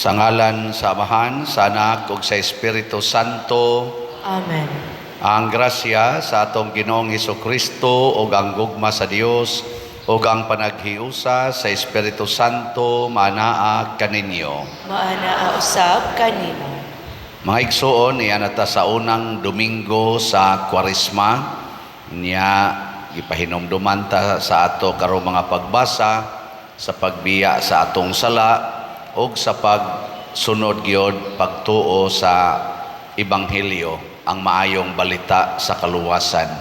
Sa ngalan sa Amahan, sa Anak, ug sa Espiritu Santo. Amen. Ang grasya sa atong Ginoong Hesukristo ug ang gugma sa Dios ug ang panaghiusa sa Espiritu Santo manaa kaninyo. Maana usab kanimo. Mga igsoon, iyan ata sa unang Domingo sa Kwaresma, niya gipahinumduman ta sa ato karong mga pagbasa sa pagbiya sa atong sala ug sa pagsunod gyud pagtuo sa Ebanghelyo, ang maayong balita sa kaluwasan.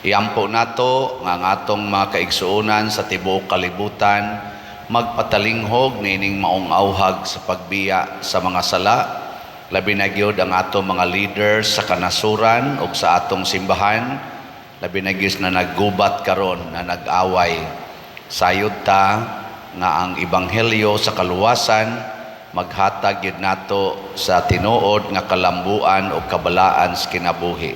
Iampo nato nga ang atong mga kaigsuonan sa tibuok kalibutan magpatalinghog niining maong auhag sa pagbiya sa mga sala, labi na gyud ang atong mga leaders sa kanasuran ug sa atong simbahan, labi na gyud na naggubat karon na nag-away. Sayod ta nga ang Ebanghelyo sa kaluwasan maghatag gyud nato sa tinuod nga kalambuan o kabalaan sa kinabuhi.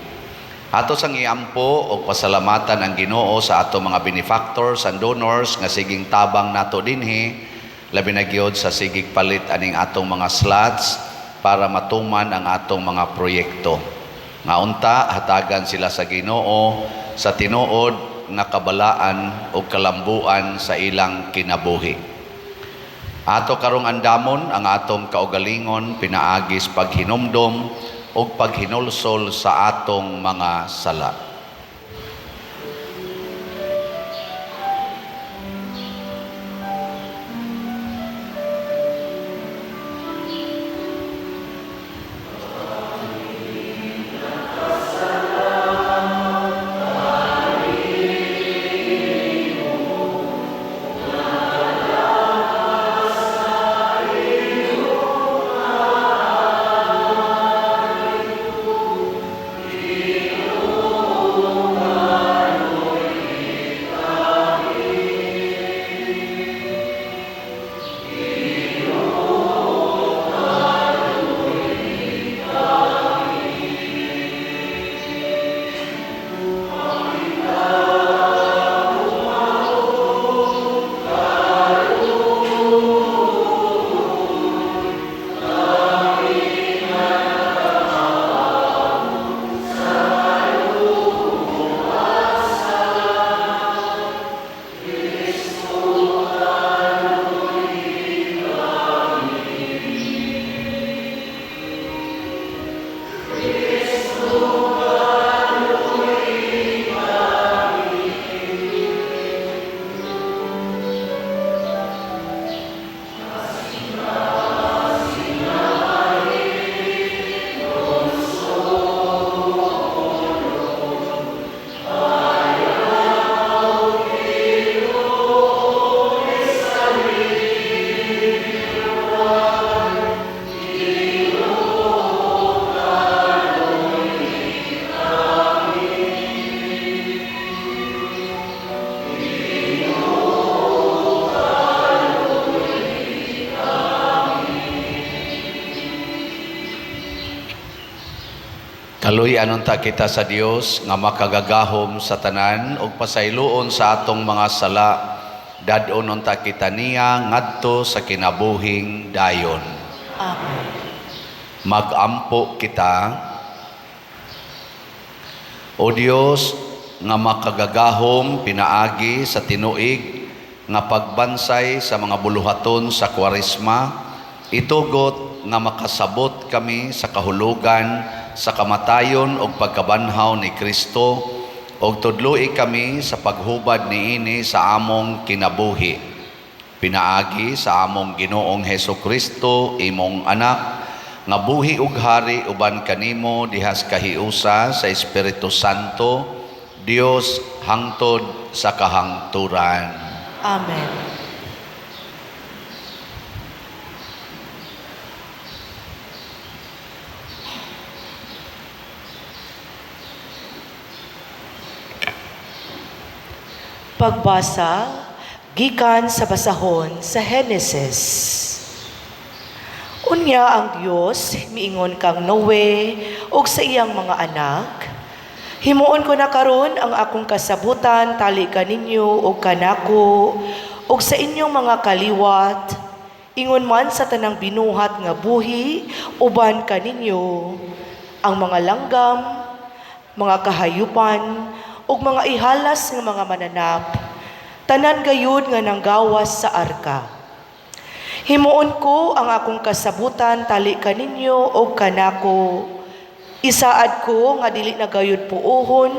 Ato sang iampo o pasalamatan ang Ginoo sa ato mga benefactors and donors nga siging tabang nato dinhi, labi na gyud sa sigig palit aning atong mga slots para matuman ang atong mga proyekto. Nga unta hatagan sila sa Ginoo sa tinuod nga kabalaan o kalambuan sa ilang kinabuhi. Ato karong andamon ang atong kaugalingon pinaagis paghinumdom o paghinulsol sa atong mga sala. Kaluy anon ta kita sa Dios nga makagagahom sa tanan ug pasayloon sa atong mga sala, dadon ta kita niya ngadto sa kinabuhing dayon. Amen. Magampo kita. O Dios nga makagagahom pinaagi sa tinuig nga pagbansay sa mga buluhaton sa Kwaresma, itugot nga makasabot kami sa kahulugan sa kamatayon o pagkabanhaw ni Kristo o tudloi kami sa paghubad niini sa among kinabuhi. Pinaagi sa among Ginoong Hesukristo, imong anak, nga buhi ug hari uban kanimo dihas kahiusa sa Espiritu Santo, Dios hangtod sa kahangturan. Amen. Pagbasa gikan sa basahon sa Henesis. Unya ang Dios miingon kang Noe ug sa iyang mga anak, himuon ko na karon ang akong kasabutan tali kaninyo ug kanako ug sa inyong mga kaliwat, Ingon man sa tanang binuhat nga buhi, uban kaninyo, ang mga langgam, mga kahayupan, ug mga ihalas nga mga mananap, tanan gayud nga nanggawas sa arka. Himuon ko ang akong kasabutan tali kaninyo o kanako. Isaad ko nga dili na gayud puuhon,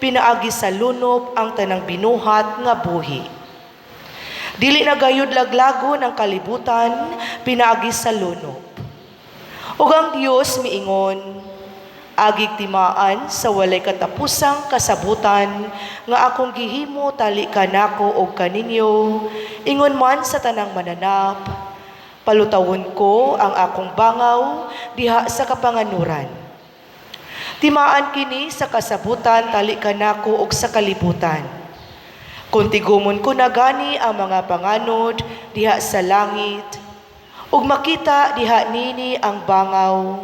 pinaagi sa lunop ang tanang binuhat nga buhi. Dili na gayud laglagon ang kalibutan, pinaagi sa lunop. Ug ang Dios miingon, agig timaan sa walay katapusang kasabutan nga akong gihimo tali kanako o kaninyo, ingon man sa tanang mananap, palutawon ko ang akong bangaw diha sa kapanganuran. Timaan kini sa kasabutan tali kanako og sa kalibutan. Kung tigumon ko na gani ang mga panganod diha sa langit, ug makita diha nini ang bangaw,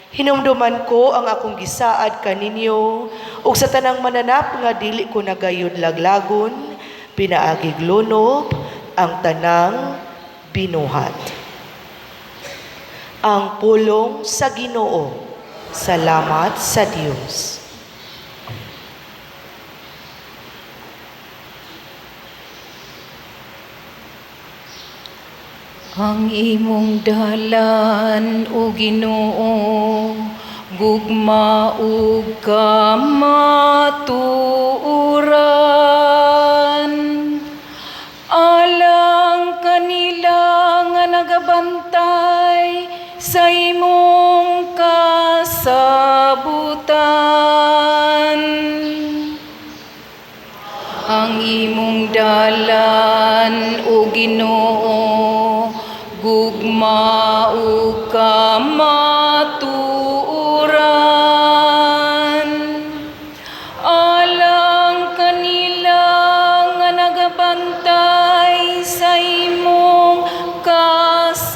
hinumduman ko ang akong gisaad kaninyo ug sa tanang mananap nga dili ko nagayud laglagon, pinaagig lunob ang tanang binuhat. Ang pulong sa Ginoo. Salamat sa Dios. Ang imong dalan o Ginoo, gugma ug kamatuoran. Alang kanila nga nagabantay sa imong kasabutan. Ang imong dalan o Ginoo, gugma ug kamatuoran. Alang kanila nga nagabantay sa imong kasabutan.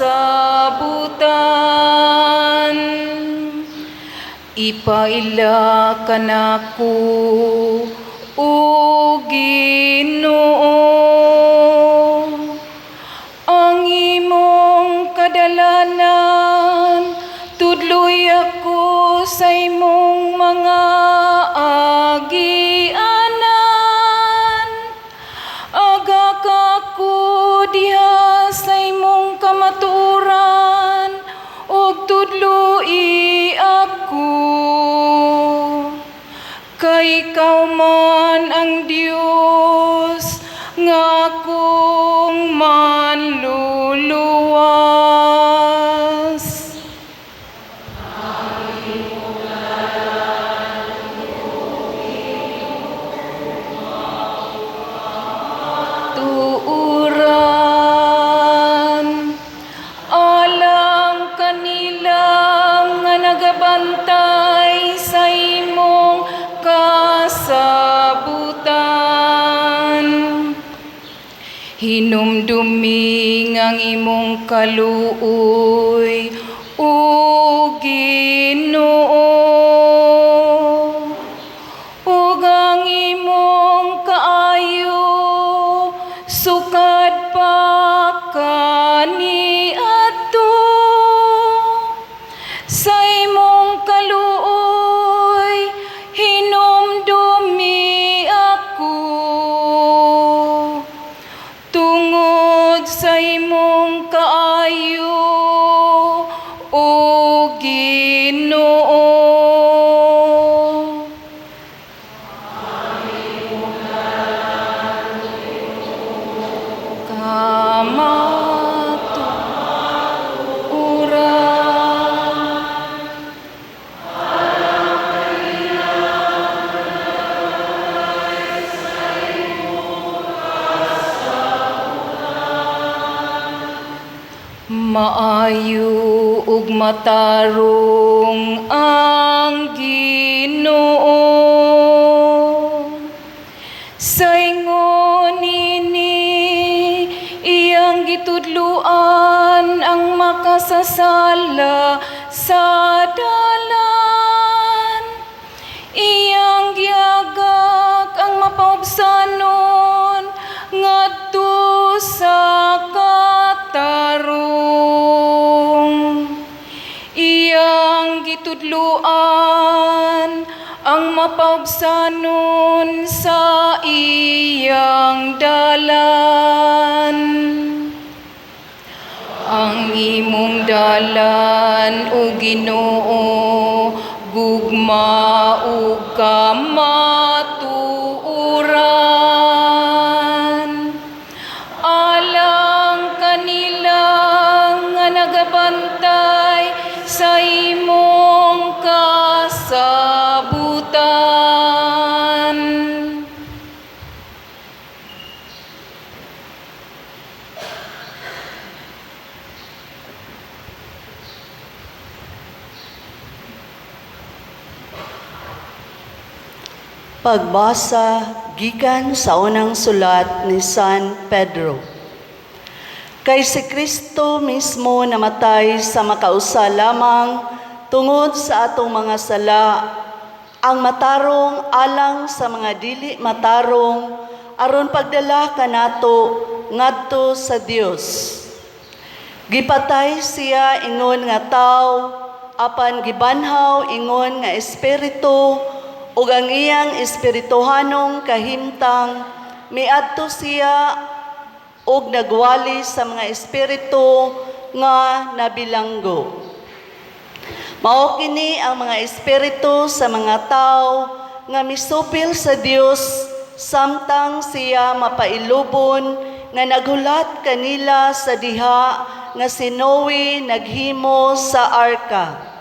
Ipaila kanako o Ginoo ang imong kadalanan, tudloy ako sa imong mga agianan. Agak ako diha sa imong kamaturan, ug tudloi ako. Kay ikaw man ang Dios nga akong manluluwas. Tuuran, alang kanila nga nagabantay sa imong kasabutan. Hinumduming ang imong kaluoy o Ginoo, ug ang imong kaayo sukad pa kaniadto. Sa imong kaluoy hinumdumi ako, tungod sa imong kaayo o Ginoo. Kamatuoran. Maayo ug matarong ang Ginoo, sa ingon nini iyang gitudluan ang makasasala sa dalan. Iyang giagak ang mapaubsanon ngadto sa katarungan. tudluan ang mapaubsanon sa iyang dalan. Ang imong dalan, O Ginoo, gugma ug kamatuoran. Alang kanila nga nagabantay sa imong kasabutan. Pagbasa gikan sa unang sulat ni San Pedro. Kay si Kristo mismo namatay sa makausa lamang tungod sa atong mga sala, ang matarong alang sa mga dili matarong aron pagdala kanato ngadto sa Dios. Gipatay siya ingon nga tawo, apan gibanhaw ingon nga espiritu, ug ang iyang espirituhanong kahimtang miadto siya ug nagwali sa mga espiritu nga nabilanggo. Mao kini ang mga espiritu sa mga tao nga misupil sa Dios samtang siya mapailubon nga naghulat kanila sa diha nga si Noe naghimo sa arka.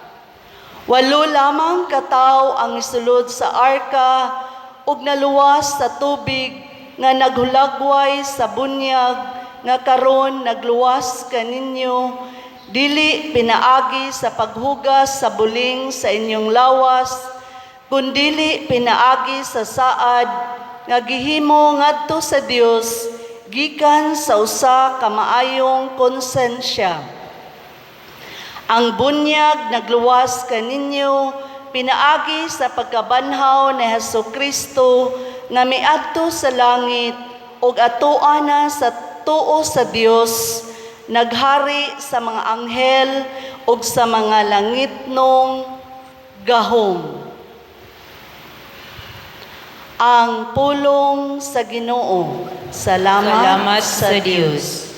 8 lamang katawo ang isulod sa arka ug naluwas sa tubig nga naghulagway sa bunyag nga karon nagluwas kaninyo, dili pinaagi sa paghugas sa buling sa inyong lawas, kundili pinaagi sa saad nga gihimo ngadto sa Dios gikan sa usa ka maayong konsensya. Ang bunyag nagluwas kaninyo pinaagi sa pagkabanhaw ni Hesukristo nga miadto sa langit ug atoa na sa tuo sa Dios, naghari sa mga anghel ug sa mga langitnong gahom. Ang pulong sa Ginoo. Salamat sa Dios.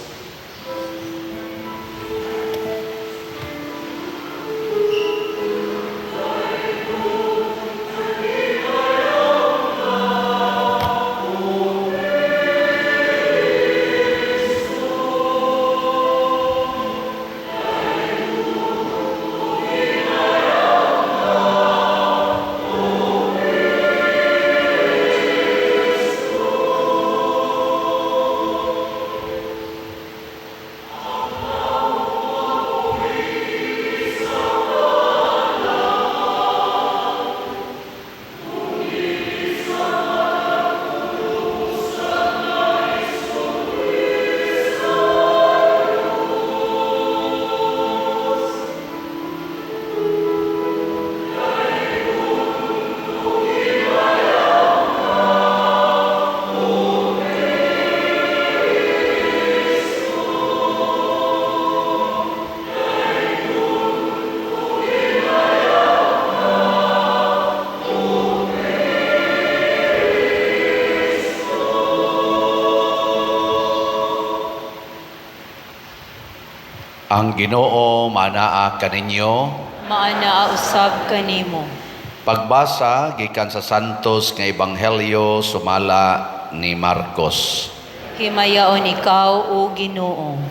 Ang Ginoo manaa kaninyo. Maana usab kanimo. Pagbasa gikan sa Santos nga Ebanghelyo sumala ni Marcos. Himayaon ikaw, O Ginoo.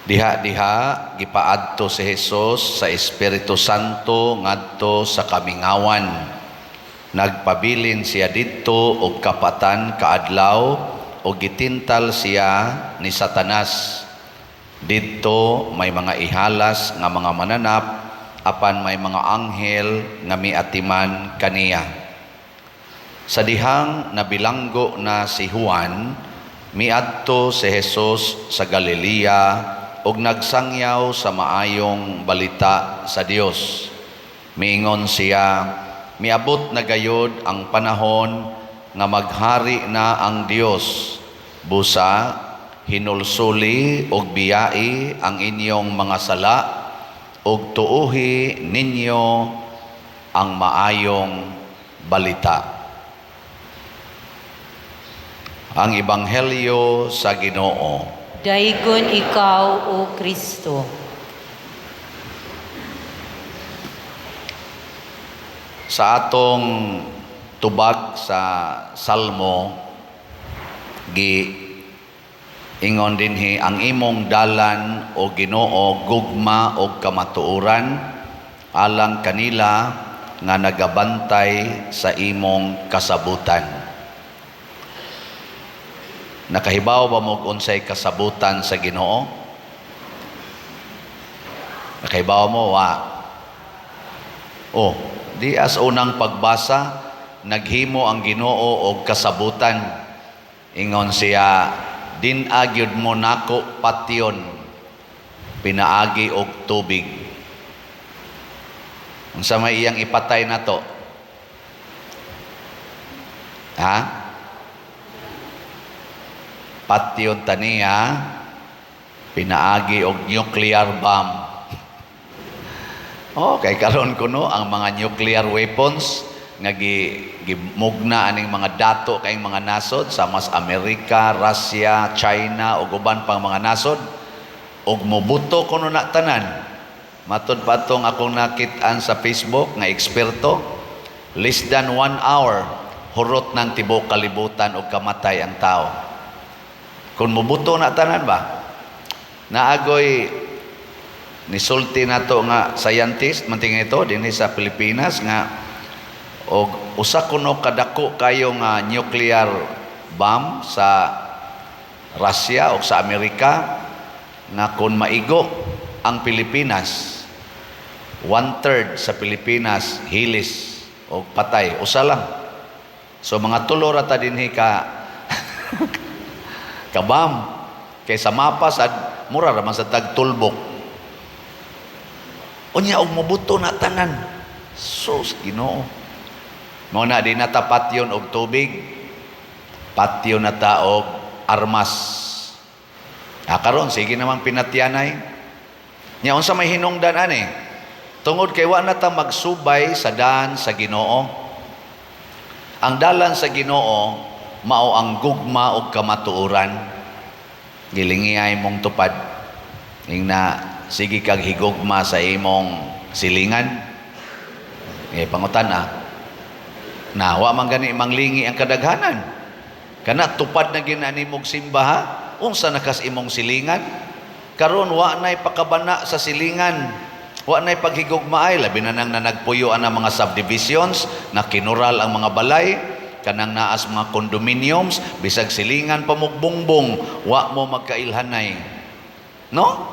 Diha-diha gipaadto si Hesus sa Espiritu Santo ngadto sa kamingawan. Nagpabilin siya didto og kapatan kaadlaw o gitintal siya ni Satanas. Didto may mga ihalas nga mga mananap apan may mga anghel nga miatiman kaniya. Sa dihang nabilanggo na si Juan, miadto si Jesus sa Galilea ug nagsangyaw sa maayong balita sa Dios. Miingon siya, miabot na gayod ang panahon nga maghari na ang Dios. Busa, hinulsuli og biyai ang inyong mga sala ug tuuhi ninyo ang maayong balita. Ang Ebanghelyo sa Ginoo. Daygon ikaw, O Kristo. Sa atong tubag sa Salmo, ingon dinhi ang imong dalan o Ginoo gugma o kamatuoran alang kanila nga nagabantay sa imong kasabutan. Nakahibaw ba mo kung unsay kasabutan sa Ginoo? Nakahibaw mo wa? Oh, di as unang pagbasa, naghimo ang Ginoo og kasabutan. Ingon siya, dinagyod mo nako patyon, pinaagi og tubig. Unsa may iyang ipatay na to? Ha? Patyon taniya, pinaagi og nuclear bomb. Okay, karon kuno ang mga nuclear weapons nga gimugna aning mga dato kay mga nasod sa mas Amerika, Russia, China ug uban pang mga nasod ug mobuto kuno na tanan. Matud patong akong nakit-an sa Facebook nga eksperto, less than 1 hour hurot ng tibok kalibutan ug kamatay ang tao. Kung mobuto na tanan ba? Naagoy nisulti nato nga scientist manting ito dinhi sa Pilipinas nga og usa kuno kadako kayo nga nuclear bomb sa Russia o sa Amerika nga kung maigo ang Pilipinas 1/3 sa Pilipinas hilis o patay usa lang. So mga tulo ra ta dinhi ka kabam kay sa mapas at mura ra man sa tagtulbok. Unya og mobuto na tanan. Sus Ginoo. Mao na di nata patyon og tubig. Patyon na ta og armas. Karon sige namang pinatyanay. Nya unsa may hinungdan ani? Tungod kay wa na ta magsubay sa daan sa Ginoo. Ang dalan sa Ginoo mao ang gugma og kamatuoran. Gilingiyay mong tupad. Ingna sige kag higugma sa imong silingan. Pangutan na wa man gani manglingi ang kadaghanan. Kana tupad na ginani mong simbaha, unsa nakas imong silingan? Karon wa nay pakabana sa silingan. Wa nay paghigugmaay labi na nang nagpuyoan ang mga subdivisions na kinural ang mga balay. Kanang naas mga condominiums, bisag silingan pamugbongbong, wa mo magkailhanay. No?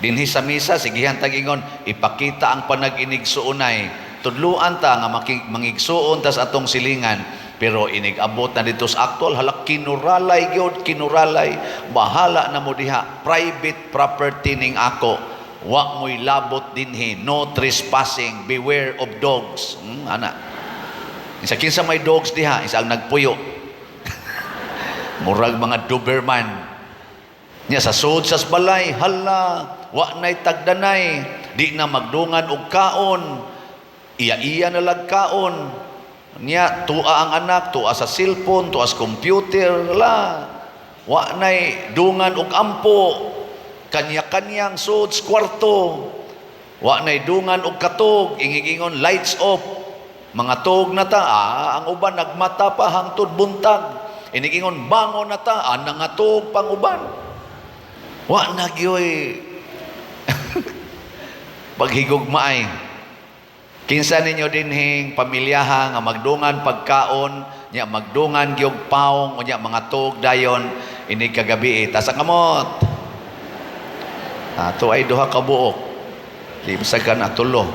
Dinhi sa misa, sigihan tagingon, ipakita ang panag-inigsuunay. Tudluan ta nga mangigsuon tas atong silingan. Pero inigabot na dito sa actual, halak kinuralay gyud, kinuralay. Bahala na mo diha, private property ning ako. Wa mo'y labot dinhi, no trespassing, beware of dogs. Ana. Isa kinsa may dogs diha, isa ang nagpuyo. Murag mga Doberman. Nya sa sud sa balay, hala, wa nay tagdanay, di na magdungan og kaon. Iya na lag kaon. Nya tua ang anak, tua sa cellphone, tua sa computer, la. Wa nay dungan og ampo. Kanya-kanyang sud sa kwarto. Wa nay dungan og katog, ingig-ingon lights off. Mga tug na ta, ang uban nagmata pa hangtod buntag. Inigingon bangon na ta, nangatog pang uban. Wa nagyoy paghigugmaay. Kinsa ninyo dinhing pamilyaha nga magdungan pagkaon, nya magdungan gyud paong, unya mga tug dayon ini kagabi ta sa kamot. Ato ay duha ka buok. Di bisag ka na tulo.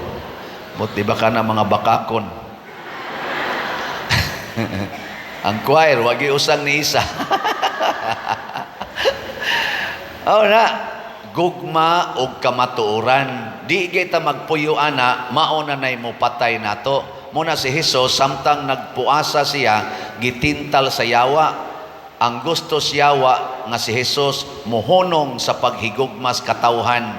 Mut di ba ka na mga bakakon? Ang choir, wagi usang ni isa. Na, gugma o kamatuoran. Di kita magpuyuan na, mauna na'y mo patay nato. Muna si Jesus, samtang nagpuasa siya, gitintal sa yawa. Ang gusto siyawa nga si Jesus, muhunong sa paghigugmas katawhan.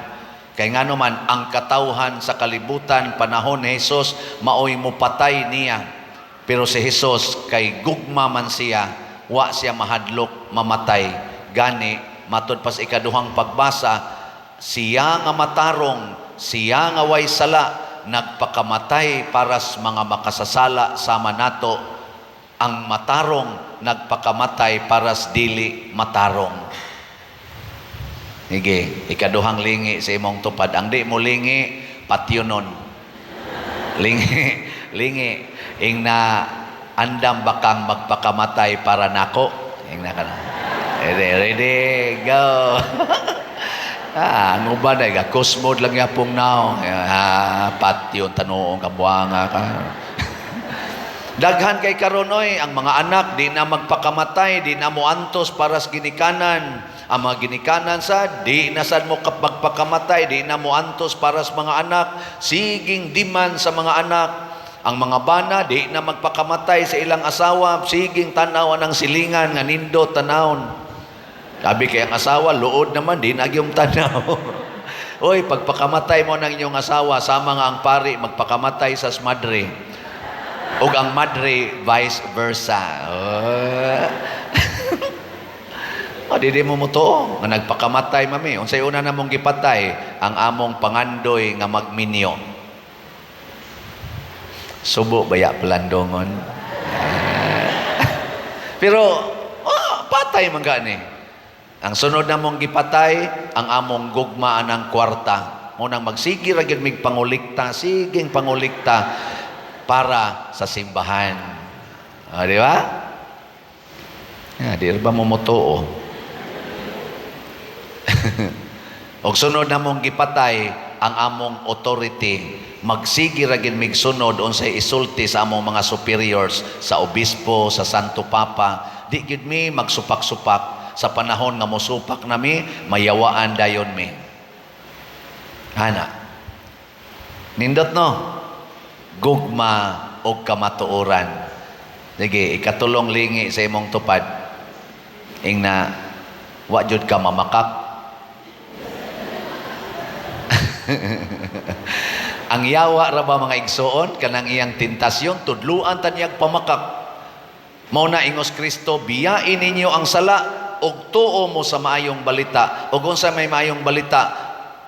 Kay nga naman, ang katawhan sa kalibutan, panahon ni Jesus, maoy mo patay niya. Pero si Jesus, kay gugma man siya, wa siya mahadlok, mamatay. Gani, matod pas ikaduhang pagbasa, siya nga matarong, siya nga way sala, nagpakamatay para sa mga makasasala sama nato. Ang matarong, nagpakamatay para sa dili matarong. Sige, ikaduhang lingi sa imong tupad. Ang di mo lingi, patyonon. Lingi. Ing na andam bakang magpakamatay para nako. Ing na ka na. Ready, go. Ang uban ay kusmod lang yapong now. Patyon, tanoong, kabuanga ka. Daghan kay karonoy, ang mga anak, di na magpakamatay, di na mo antos para sa ginikanan. Ang mga ginikanan di na sad mo magpakamatay, di na mo antos para sa mga anak, siging diman sa mga anak. Ang mga bana, di na magpakamatay sa ilang asawa, siging tanaw ng silingan, nga nindo tanawon. Sabi kay ang asawa, luod naman, di na yung tanaw. Oy, pagpakamatay mo ng inyong asawa, sama nga ang pari, magpakamatay sa madre. O ang madre, vice versa. O, di mo mo to, nga nagpakamatay mami. Unsay una na mong gipatay, ang among pangandoy nga magminyo. Subo baya pelandongon. Pero, patay man gani. Ang sunod na mong gipatay, ang among gugmaan ng kwarta. Munang magsigi ra gyud mig pangulikta, siging pangulikta para sa simbahan. Di ba? Di ba mo moto? Og sunod na mong gipatay ang among authority, magsigi ra gid mig sunod unsay isulti sa among mga superiors, sa obispo, sa Santo Papa. Di gid mi magsupak-supak sa panahon nga mosupak nami, mayawaan dayon mi. Hana. Nindot no. Gugma o kamatuoran. Sige, ikatulong lingi sa imong tupad. Ing na wa jud ka mamakak. Ang yawa ra ba mga igsoon kanang iyang tentasyon tudluan tanyag pamakak. Mao na ingos Kristo, biyain ninyo ang sala ug tuo mo sa maayong balita. Ug unsa may maayong balita?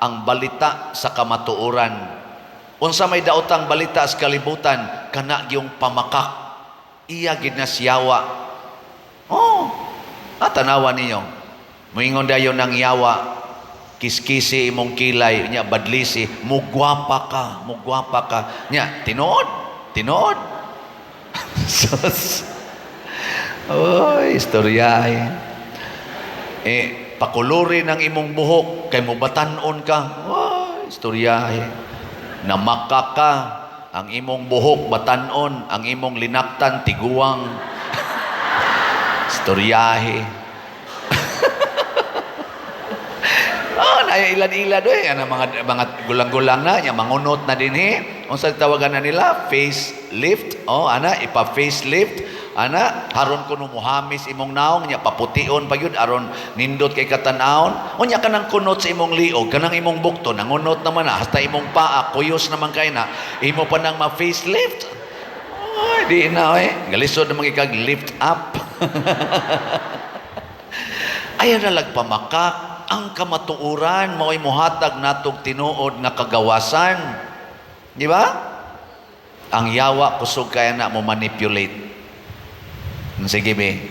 Ang balita sa kamatuoran. Unsa may daotang balita sa kalibutan, kana yung pamakak. Iya gid na siyawa. Tanawan ninyo. Moingon dayon ng yawa, kiskisi imong kilay, nya badlisi, mugwapa ka. Nya tinuod. Sus. Oy, istorya. Pakuluri ng imong buhok kay mubatan-on ka. Oy, istorya. Namaka ka, ang imong buhok batanon, ang imong linaktan tiguang. Istoryahe. Ilan-ilan mga gulang-gulang na, mangunot na din unsa tawagan na nila, facelift. Ipa-facelift. Haron kuno muhamis imong naong, nya papution pa yun, aron nindot kay katanawon. Unya kanang kunot sa imong liog, kanang imong bukto, nangunot naman na, hasta imong paa, kuyos naman kay na, imo pa nang ma-facelift. Di na galisod naman ikag lift up. Ayaw na lagpamakak, ang kamatuuran, mao'y muhatag natog tinuod nga kagawasan. Di ba? Ang yawa, kusog kaya na mo manipulate. Sige be,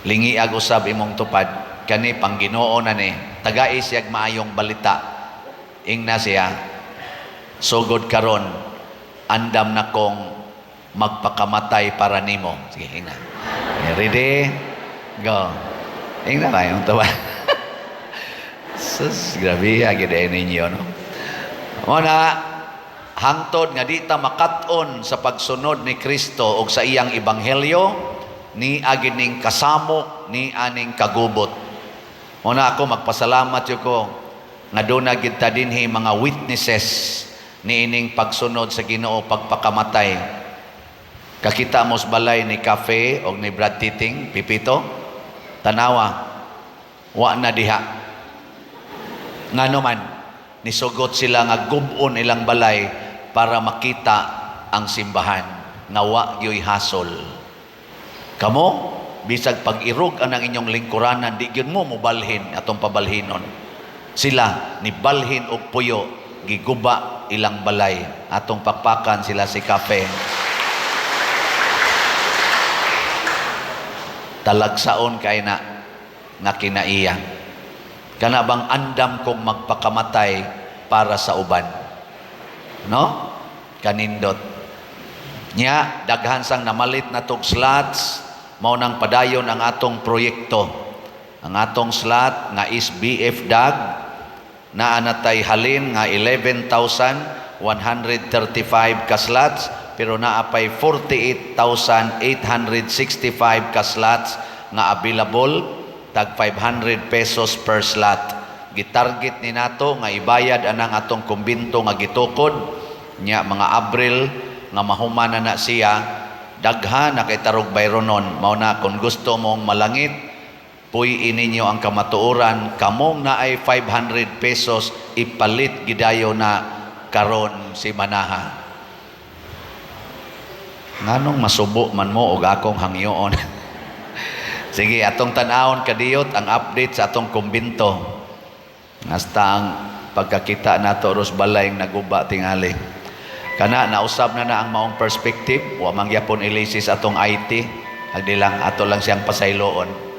lingi ag usab imong tupad, kani pang Ginoo na ni, tagai siyag maayong balita. Ing na siya, sugod karon, andam na kong magpakamatay para nimo. Sige, ing na. Ready? Go. Ing na kayong tupad. Sus, grabe, agad ninyo, no? Muna, hangtod nga di ta makat-on sa pagsunod ni Kristo o sa iyang ebanghelyo, ni agining kasamok, ni aning kagubot. Muna ako magpasalamat ko nga doon na gid ta dinhi mga witnesses ni ining pagsunod sa Ginoo pagpakamatay. Kakita mos balay ni Cafe o ni Brad Titing, Pipito, tanawa, wa na diha. Nga naman, nisugot sila nga gubon ilang balay para makita ang simbahan nga wa gyoy hasol. Kamo bisag pag-irog anang inyong lingkuranan di gyud mo mobalhin atong pabalhinon. Sila ni balhin og puyo giguba ilang balay atong pakpakan sila si kape. Talagsaon kay na nga kinaiya. Kana bang andam kong magpakamatay para sa uban? No? Kanindot. Nya, daghan sang namalit na tog slots, mao nang padayon ang atong proyekto. Ang atong slot nga is BF DAG, na anatay halin nga 11,135 ka slots, pero naapay 48,865 ka slots nga available, tag 500 pesos per slot. Gitarget ni nato nga ibayad anang atong kumbinto nga gitukod nya mga Abril nga mahuman na siya. Daghan na kay tarog bayronon. Mao na kung gusto mong malangit, puy ninyo ang kamatuoran, kamong na ay 500 pesos ipalit gidayo na karon si Manaha. Nganong masubo man mo og akong hangyoon? Sige, atong tanawon kadiyot ang update sa atong kumbinto. Hasta ang pagkakita nato ros balay naguba tingali. Kana nausab na ang maong perspective, wa man gyapon ilisis atong IT, agdi lang ato lang siyang pasayloon.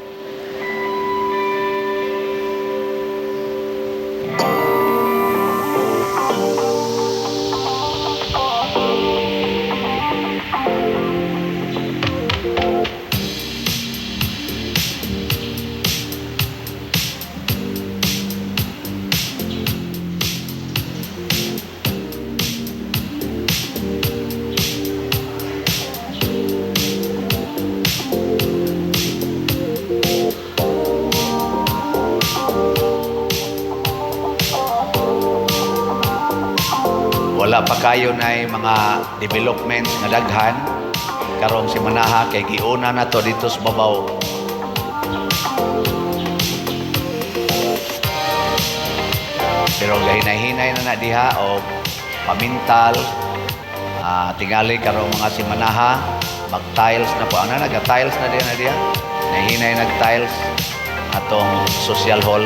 Wala pa kayo na mga developments nga daghan karong si Manaha kay giuna na to dito sa babaw. Pero gahinay-hinay na diha o pamintal, tingali karong mga si Manaha mag-tiles na po. Ano naga-tiles na diha? Nahinay nag-tiles atong social hall.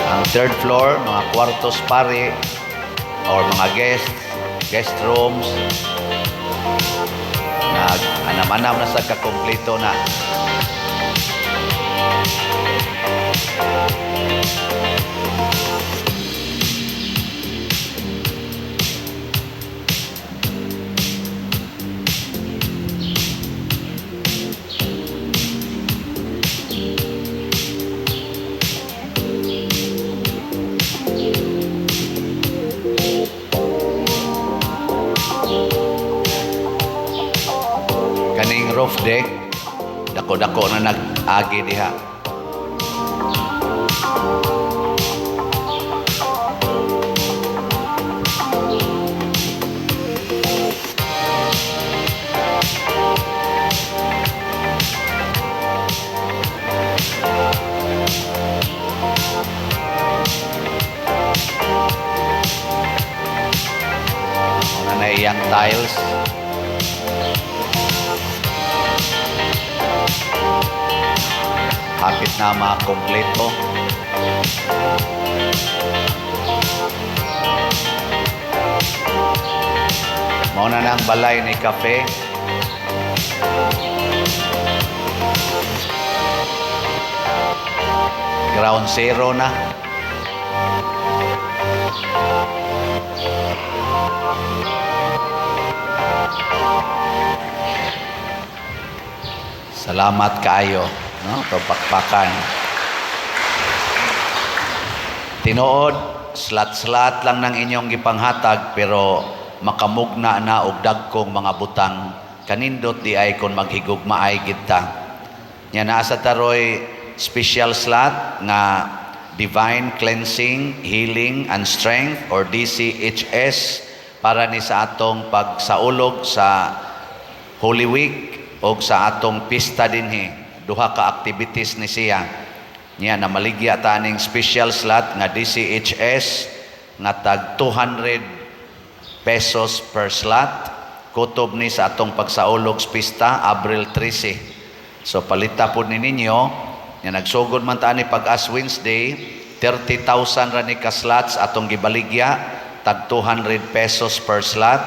Ang third floor, mga kwartos pare or mga guest rooms. Anam-anam na sa kakompleto na. Kaning roof deck, dako-dako na nag-agi diha. Una na iyang tiles. Hapit na makompleto. Mauna na ang balay ni kape. Ground zero na. Salamat kaayo, no? Pakpakan. Tinuod, slat-slat lang ng inyong gipanghatag pero makamugna na og dagkong mga butang. Kanindot di ay kon maghigugma ay kita. Nya naa sa taroy special slot nga Divine Cleansing, Healing and Strength or DCHS para ni sa atong pagsaulog sa Holy Week o sa atong pista dinhi. Duha ka activities ni siya. Niya na maligya taning special slot nga DCHS nga tag 200 pesos per slot. Kutob ni sa atong pagsaulog sa pista Abril 13. So palita po ni ninyo nga nagsugod man ta ni pag Ash Wednesday 30,000 ra ni ka slots atong gibaligya tag 200 pesos per slot.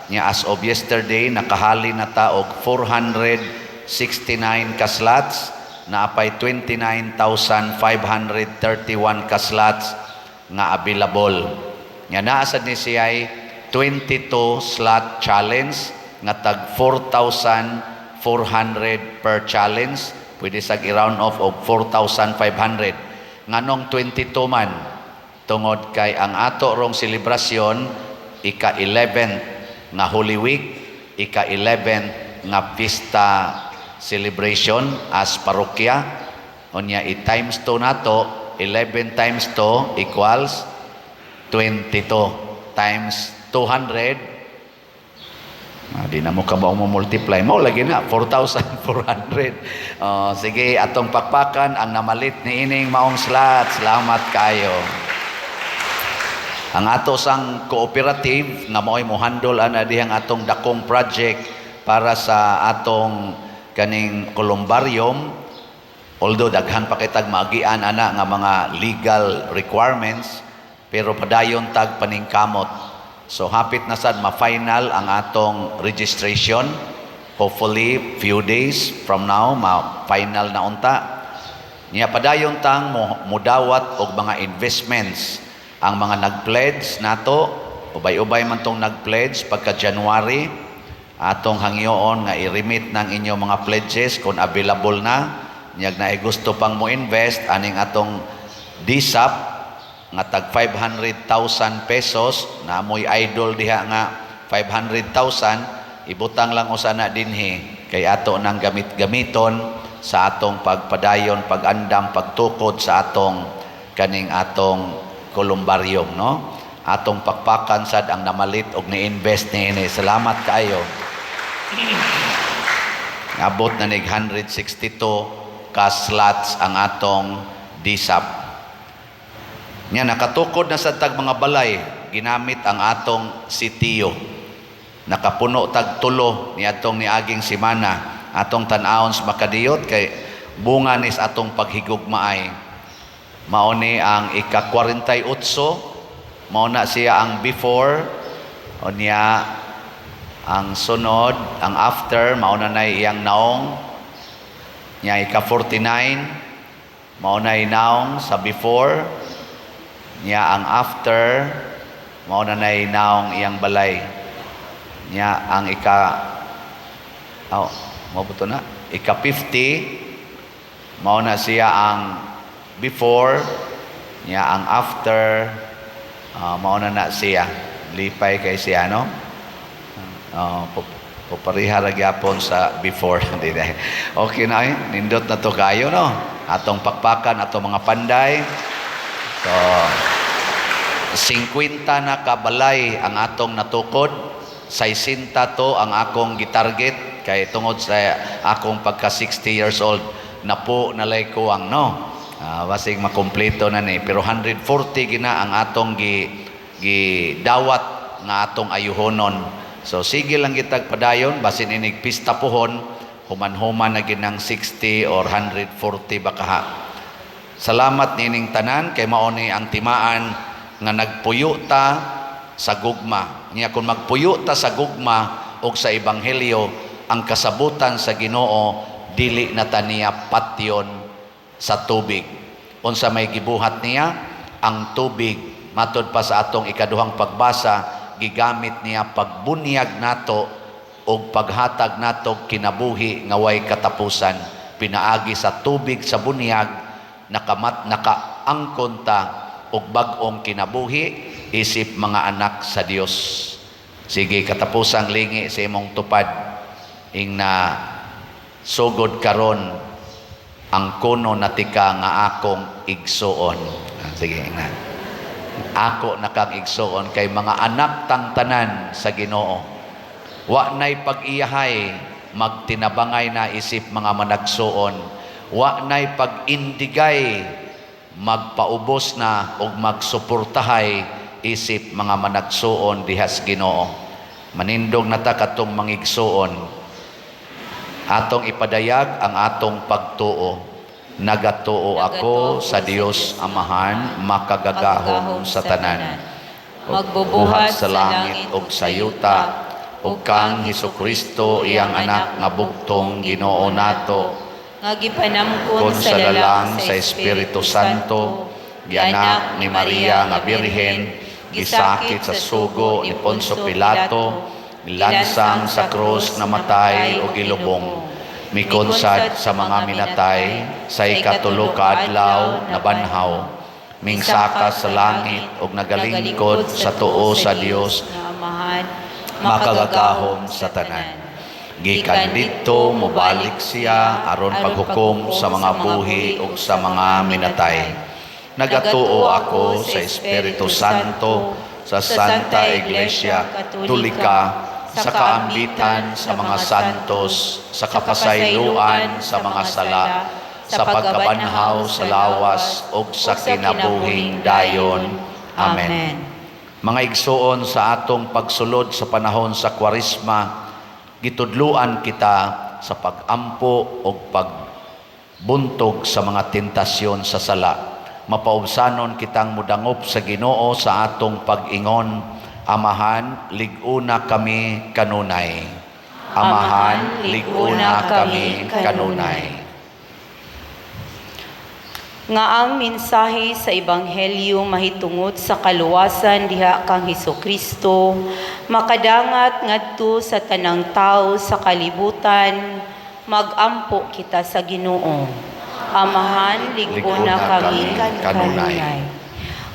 Nya as of yesterday nakahali na ta og 469 ka slots na apay 29,531 ka slots nga available. Nya naa sad ni siya 22 slot challenge nga tag 4,400 per challenge. Pwede sag i-round off og 4,500. Nganong 22 man tungod kay ang ato rong selebrasyon ika-11 nga Holy Week, ika-11 nga pista celebration as parokya. Unya i-times 2 nato, 11 times 2 equals 22 times 200. Di na mo ka ba multiply mo lagi na 4,400. Sige, atong pakpakan ang namalit ni ining maong slot. Salamat kayo. Ang ato sang cooperative nga mao'y mohandol ana dihang atong dakong project para sa atong kaning columbarium. Although daghan pa kitag maagian ana nga mga legal requirements, pero padayon tag paningkamot. So hapit na sad ma-final ang atong registration. Hopefully few days from now ma-final na unta. Niya padayon tang mudawat og mga investments. Ang mga nag-pledge nato, ubay-ubay man tong nag-pledge pagka January, atong hangyoon nga i-remit ng inyong mga pledges kung available na. Niyag na gusto pang mo invest aning atong DSAP nga tag 500,000 pesos na amoy idol diha nga 500,000 ibutang lang usana dinhi kay ato nang gamit-gamiton sa atong pagpadayon, pag-andam, pagtukod sa atong kaning atong columbarium, no? Atong pakpakan sad ang namalit og ni-invest niini. Salamat kaayo. Abot na nig 162 ka slots ang atong DSAP. Nya nakatukod na sa tag mga balay, ginamit ang atong sitiyo. Nakapuno tag tulo ni atong niaging semana. Atong tan-awon sa makadiyot kay bunga nis atong paghigugmaay. Mao ni ang ika-48, mao na siya ang before, o niya ang sunod, ang after, mao na iyang naong, niya ika-49, mao na naong sa before, niya ang after, mao na naong iyang balay, niya ang ika-50, mao na siya ang before, niya ang after, mauna na siya. Lipay kay siya, no? Pupariha ragyapon sa before. Okay na eh. Nindot na to kayo, no? Atong pakpakan, atong mga panday. So, 50 na kabalay ang atong natukod. 60 to ang akong gitarget. Kay tungod sa akong pagka 60 years old, napo nalay ko ang, no? Basig makompleto na ni, pero 140 gina ang atong gidawat nga atong ayuhonon. So sige lang gitag padayon basin inig pista pohon human-human na ginang 60 or 140 baka. Salamat nining tanan kay mao ni ang timaan nga nagpuyo ta sa gugma. Niya kung magpuyo ta sa gugma o sa ebanghelyo, ang kasabutan sa Ginoo dili na ta niya patyon sa tubig. Unsa may gibuhat niya, ang tubig matud pa sa atong ikaduhang pagbasa, gigamit niya pagbunyag nato o paghatag nato kinabuhi nga way katapusan. Pinaagi sa tubig sa bunyag, nakaangkon ta og bag-ong kinabuhi isip mga anak sa Dios. Sige, katapusang lingi sa imong tupad ing na sugod karon ang kuno natika nga akong igsuon. Sige na. Ako na kang igsuon kay mga anak tang tanan sa Ginoo. Wa nay pag-iyahay magtinabangay na isip mga managsuon. wa nay pag-indigay magpaubos na og magsuportahay isip mga managsuon dihas Ginoo. Manindog na ta katong mangigsuon, atong ipadayag ang atong pagtuo. Nagatuo ako sa Dios Amahan, makagagahom sa tanan. Magbubuhat sa langit ug sa yuta, ug kang Hesukristo iyang anak nga bugtong Ginoo nato, nga gipanamkon kon sa lalang sa Espiritu Santo, gianak ni Maria nga Birhen, gisakit sa sugo ni Poncio Pilato, nilansang sa krus, namatay o gilubong, mikonsad sa mga minatay, sa ikatulo ka adlaw nabanhaw, mingsaka sa langit ug nagalingkod sa tuo sa Dios, nga Amahan, makagagahom sa tanan. Gikan dito mobalik siya aron paghukom sa mga buhi ug sa mga minatay. Nagatuo ako sa Espiritu Santo, sa Santa Iglesia Katolika, sa kaambitan sa mga santos, sa kapasayloan sa mga sala, sa pagkabanhaw sa lawas ug sa kinabuhing dayon. Amen. Mga igsuon, sa atong pagsulod sa panahon sa Kwaresma, gitudluan kita sa pagampo o pagbuntog sa mga tentasyon sa sala. Mapaubsanon kitang mudangop sa Ginoo sa atong pag-ingon, Amahan, liguna kami kanunay. Amahan, liguna kami kanunay. Nga ang mensahe sa Ebanghelyo mahitungod sa kaluwasan diha kang Hesukristo, makadangat ngadto sa tanang tao sa kalibutan, magampo kita sa Ginoo. Amahan, liguna kami kanunay.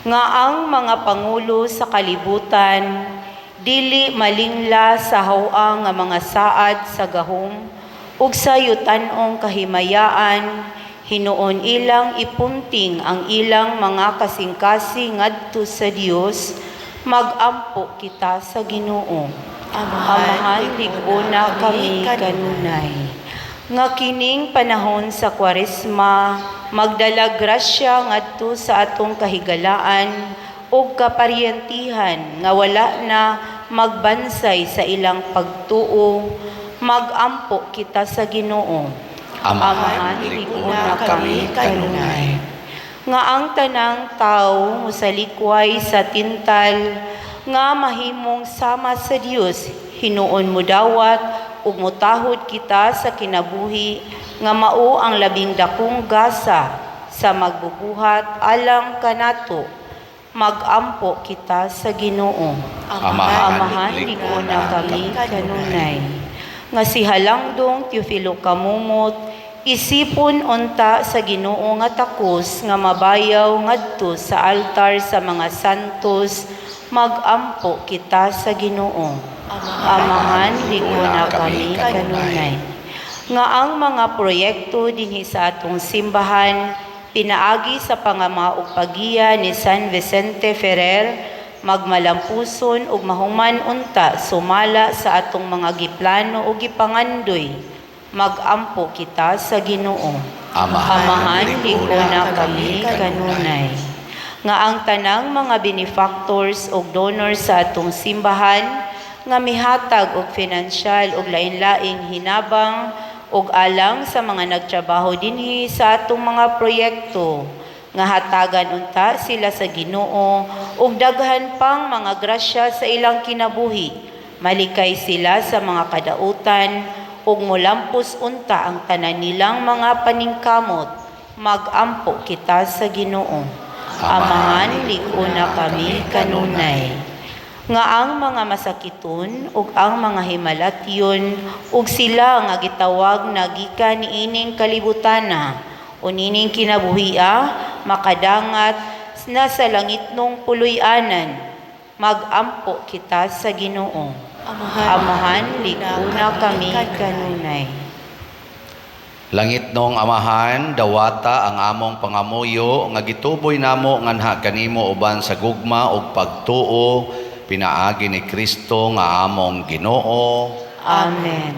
Nga ang mga pangulo sa kalibutan, dili malingla sa hawang nga mga saad sa gahom, ug sa yutan-ong kahimayaan, hinuon ilang ipunting ang ilang mga kasing-kasing ngadto sa Dios, magampo kita sa Ginoo. Amahan, liguna kami kanunay. Nga kining panahon sa Kwaresma, magdala grasya ngadto sa atong kahigalaan ug kaparyentihan nga wala na magbansay sa ilang pagtuo, magampo kita sa Ginoo. Amahan, liguna kami kanunay. Nga ang tanang tao musalikway sa tintal, nga mahimong sama sa Dios, hinuon mo dawat ug mutahod kita sa kinabuhi, nga mao ang labing dakong gasa sa magbubuhat alang kanato, magampo kita sa Ginoo. Amahan, liguna kami kanunay. Nga si Halangdong Teofilo Kamumot, isipon unta sa Ginoo nga takos nga mabayaw ngadto sa altar sa mga santos, magampo kita sa Ginoo. Amahan, liguna kami kanunay. Nga ang mga proyekto dinhi sa atong simbahan, pinaagi sa pangamaog pagiya ni San Vicente Ferrer, magmalampuson ug mahuman unta sumala sa atong mga giplano ug gipangandoy, magampo kita sa Ginoo. Amahan, liguna kami kanunay. Nga ang tanang mga benefactors ug donors sa atong simbahan, nga mihatag og pinansyal ug lain-laing hinabang ug alang sa mga nagtrabaho dinhi sa atong mga proyekto, nga hatagan unta sila sa Ginoo ug daghan pang mga grasya sa ilang kinabuhi, malikay sila sa mga kadautan ug molampos unta ang tanan nilang mga paningkamot, magampo kita sa Ginoo. Amahan, liguna kami kanunay. Nga ang mga masakiton ug ang mga himalatyon ug sila nga gitawag na gikan niining kalibutana o nining kinabuhia, makadangat na sa langitnong puloy-anan, magampo kita sa Ginoo. Amahan, liguna kami kanunay. Langit nung Amahan, dawata ang among pangamuyo, nga gituboy namo nganha kanimo uban sa gugma ug pagtuo, pinaagi ni Kristo nga among Ginoo. Amen.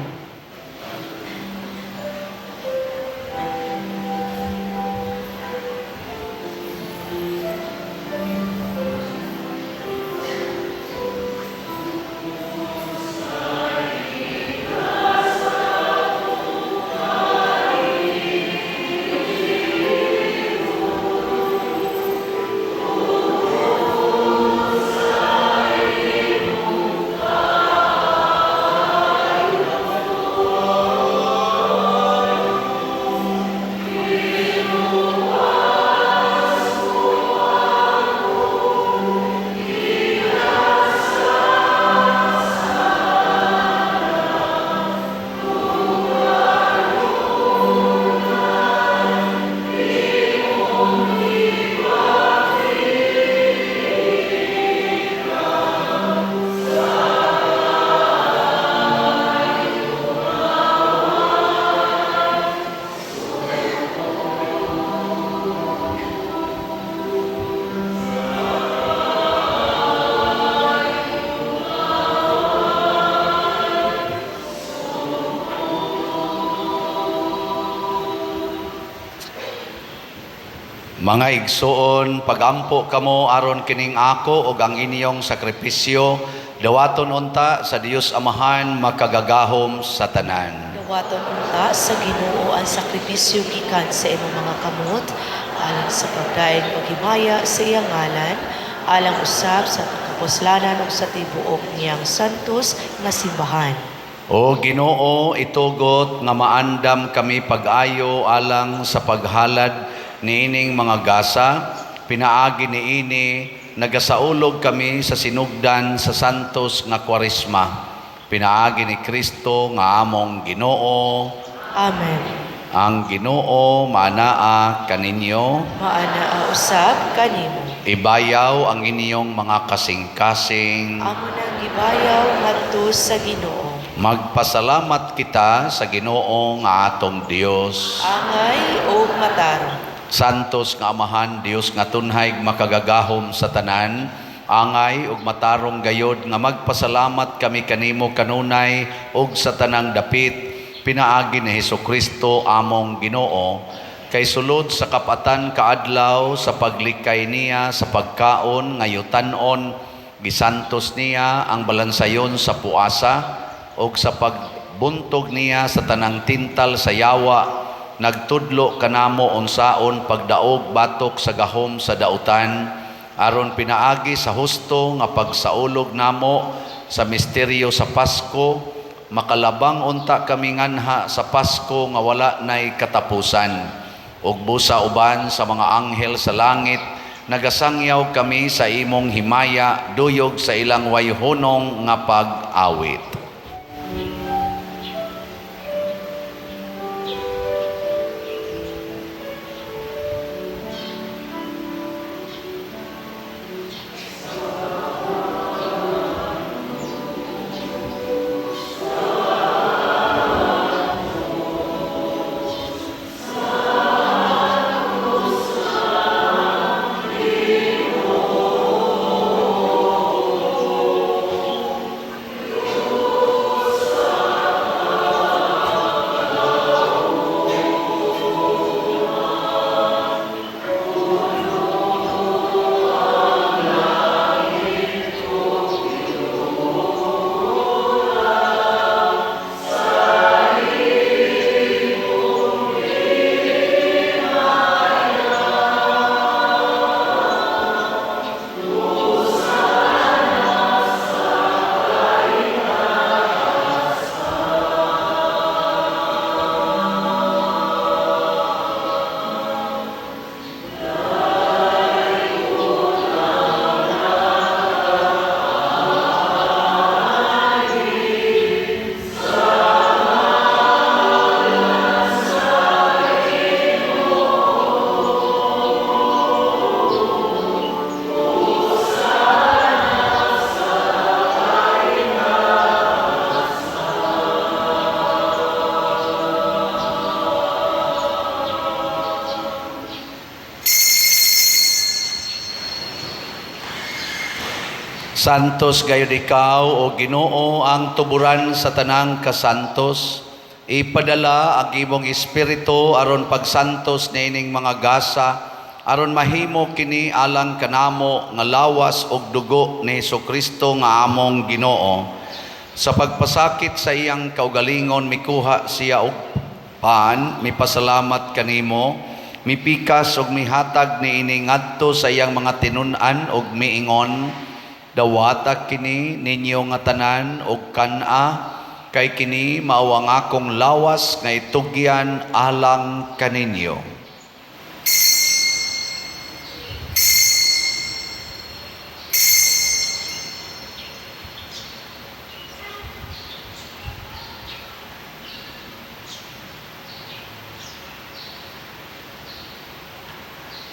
Mga igsoon, pagampo kamo aron kining ako ug ang inyong sakripisyo, dawaton unta sa Dios Amahan makagagahom sa tanan. Dawaton unta sa Ginoo ang sakripisyo gikan sa imong mga kamot alang sa pagdaig paghimaya sa iyang ngalan, alang usab sa kapuslanan ug sa tibuok niyang santos nga simbahan. O Ginoo, itugot nga maandam kami pag-ayo alang sa paghalad niining mga gasa, pinaagi niini, nagasaulog kami sa sinugdan sa santos nga kwaresma. Pinaagi ni Kristo nga among Ginoo. Amen. Ang Ginoo maanaa kaninyo. Maana usab kanimo. Ibayaw ang inyong mga kasing-kasing. Amo nang gibayaw ngadto sa Ginoo. Magpasalamat kita sa Ginoo nga atong Dios. Angay o matarong. Santos nga Amahan, Dios nga tunhay makagagahom sa tanan, angay ug matarong gayod nga magpasalamat kami kanimo kanunay ug sa tanang dapit, pinaagi ni Hesukristo among Ginoo, kay sulod sa kapatan kaadlaw sa paglikay niya sa pagkaon nga yutan-on, gisantos niya ang balansayon sa puasa ug sa pagbuntog niya sa tanang tintal sa yawa, nagtudlo kanamo unsaon pagdaog batok sa gahom sa dautan, aron pinaagi sa husto nga pagsaulog namo sa misteryo sa Pasko, makalabang unta kami nganha sa Pasko nga wala nay katapusan, ug busa uban sa mga anghel sa langit, nagasangyaw kami sa imong himaya, duyog sa ilang wayhonong nga pag-awit. Santos gayud ikaw o Ginoo ang tuburan sa tanang kasantos. Ipadala ang imong espiritu aron pagsantos niining mga gasa, aron mahimo kini alang kanamo nga lawas og dugo ni Hesukristo nga among Ginoo. Sa pagpasakit sa iyang kaugalingon mikuha siya og paan, mipasalamat kanimo, mipikas og mihatag niini ngadto sa iyang mga tinun-an og miingon, dawata kini ninyo nga tanan og kana, kay kini mao ang akong lawas nga itugyan alang kaninyo.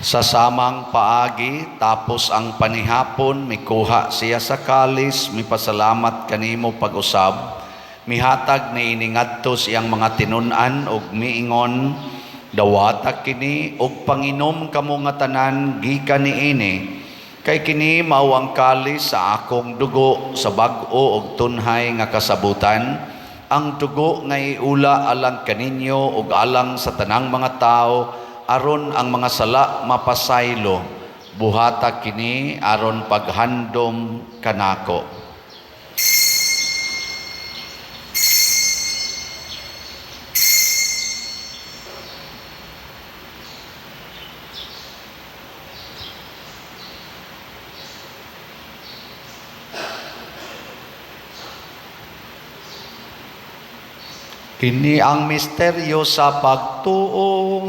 Sa samang paagi, tapos ang panihapon, mikuha siya sa kalis, mipasalamat kanimo pag-usab, mihatag ni iningadto siyang mga tinun-an og miingon, dawata kini og panginom kamo nga tanan gikan niini, kay kini mao ang kalis sa akong dugo sa bag-o og tunhay nga kasabutan, ang dugo nga iula alang kaninyo ug alang sa tanang mga tao, aron ang mga sala mapasaylo, buhata kini aron paghandom kanako. Kini ang misteryo sa pagtuo.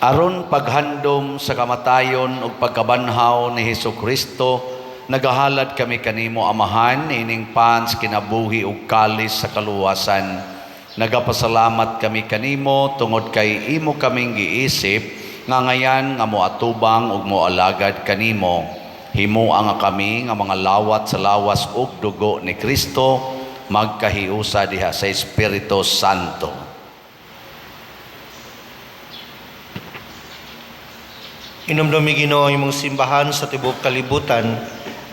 Aron paghandom sa kamatayon ug pagkabanhaw ni Hesukristo, nagahalad kami kanimo Amahan ining pans kinabuhi ug kalis sa kaluwasan. Nagapasalamat kami kanimo tungod kay imo kaming giisip nga ngayan nga moatubang ug moalagad kanimo. Himo nga kami nga mga lawat sa lawas ug dugo ni Kristo magkahiusa diha sa Espiritu Santo. Inumdumi Ginoo imong simbahan sa tibuok kalibutan.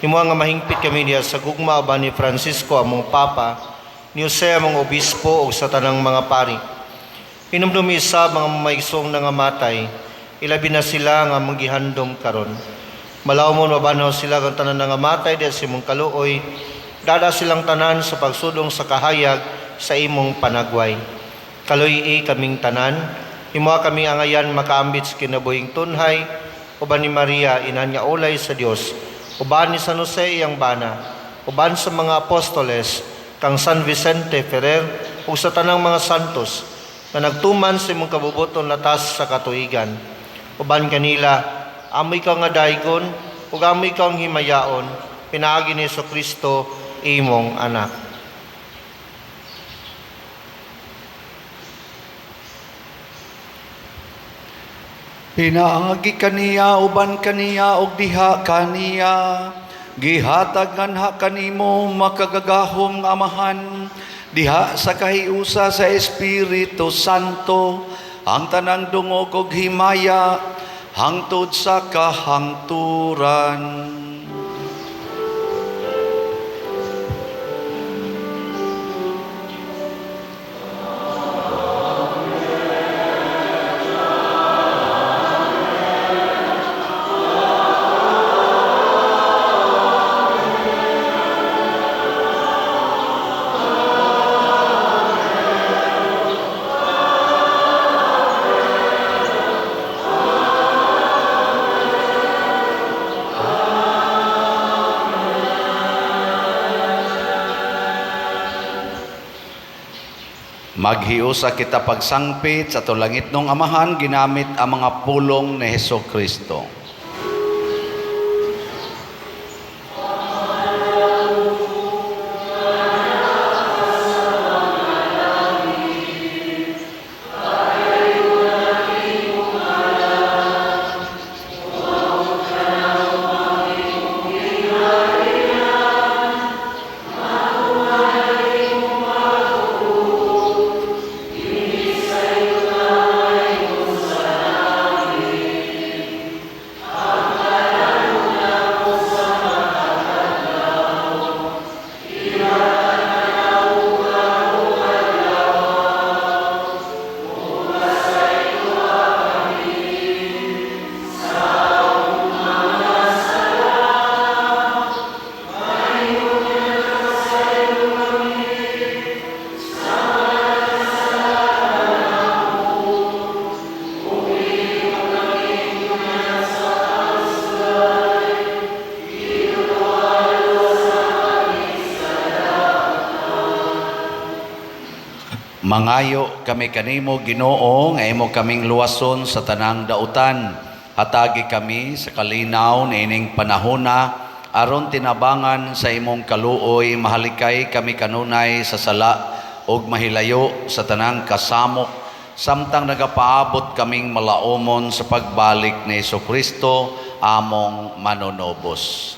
Imo nga mahingpit kami diha sa gugma uban ni Francisco among Papa, ni Jose among obispo ug sa tanang mga pari. Inumdumi sa mga mamaigsoong nangamatay, ilabi na sila nga manggihandom karon. Malaw mo mabanhaw sila kang tanan nangamatay diha sa imong kaluoy, dada silang tanan sa pagsudong sa kahayag sa imong panagway. Kaluy kaming tanan, imo kami angayan makaambit sa kinabuhing tunhay, uban ni Maria ina niya ulay sa Dios, uban ni San Jose iyang bana, uban sa mga apostoles, kang San Vicente Ferrer, ug sa tanang mga santos na nagtuman sa imong kabubuton latas sa katuigan. Uban kanila, amoy ka nga daygon, ug amoy kang himayaon, pinaagi ni Jesucristo imong anak. Pinaagi kaniya, uban kaniya, og diha kaniya. Gihatag nganha kanimo makagagahom nga Amahan, diha sa kahiusa sa Espiritu Santo, ang tanang dungog ug himaya, hangtod sa kahangturan. Maghiusa kita pagsangpit sa tulangit nung Amahan ginamit ang mga pulong ni Hesukristo. Mangayo kami kanimo Ginoo nga imo kaming luwason sa tanang dautan. Hatagi kami sa kalinaw na ining panahona, aron tinabangan sa imong kaluoy, mahalikay kami kanunay sa sala og mahilayo sa tanang kasamok, samtang nagapaabot kaming malaumon sa pagbalik ni Jesucristo, among manonobos.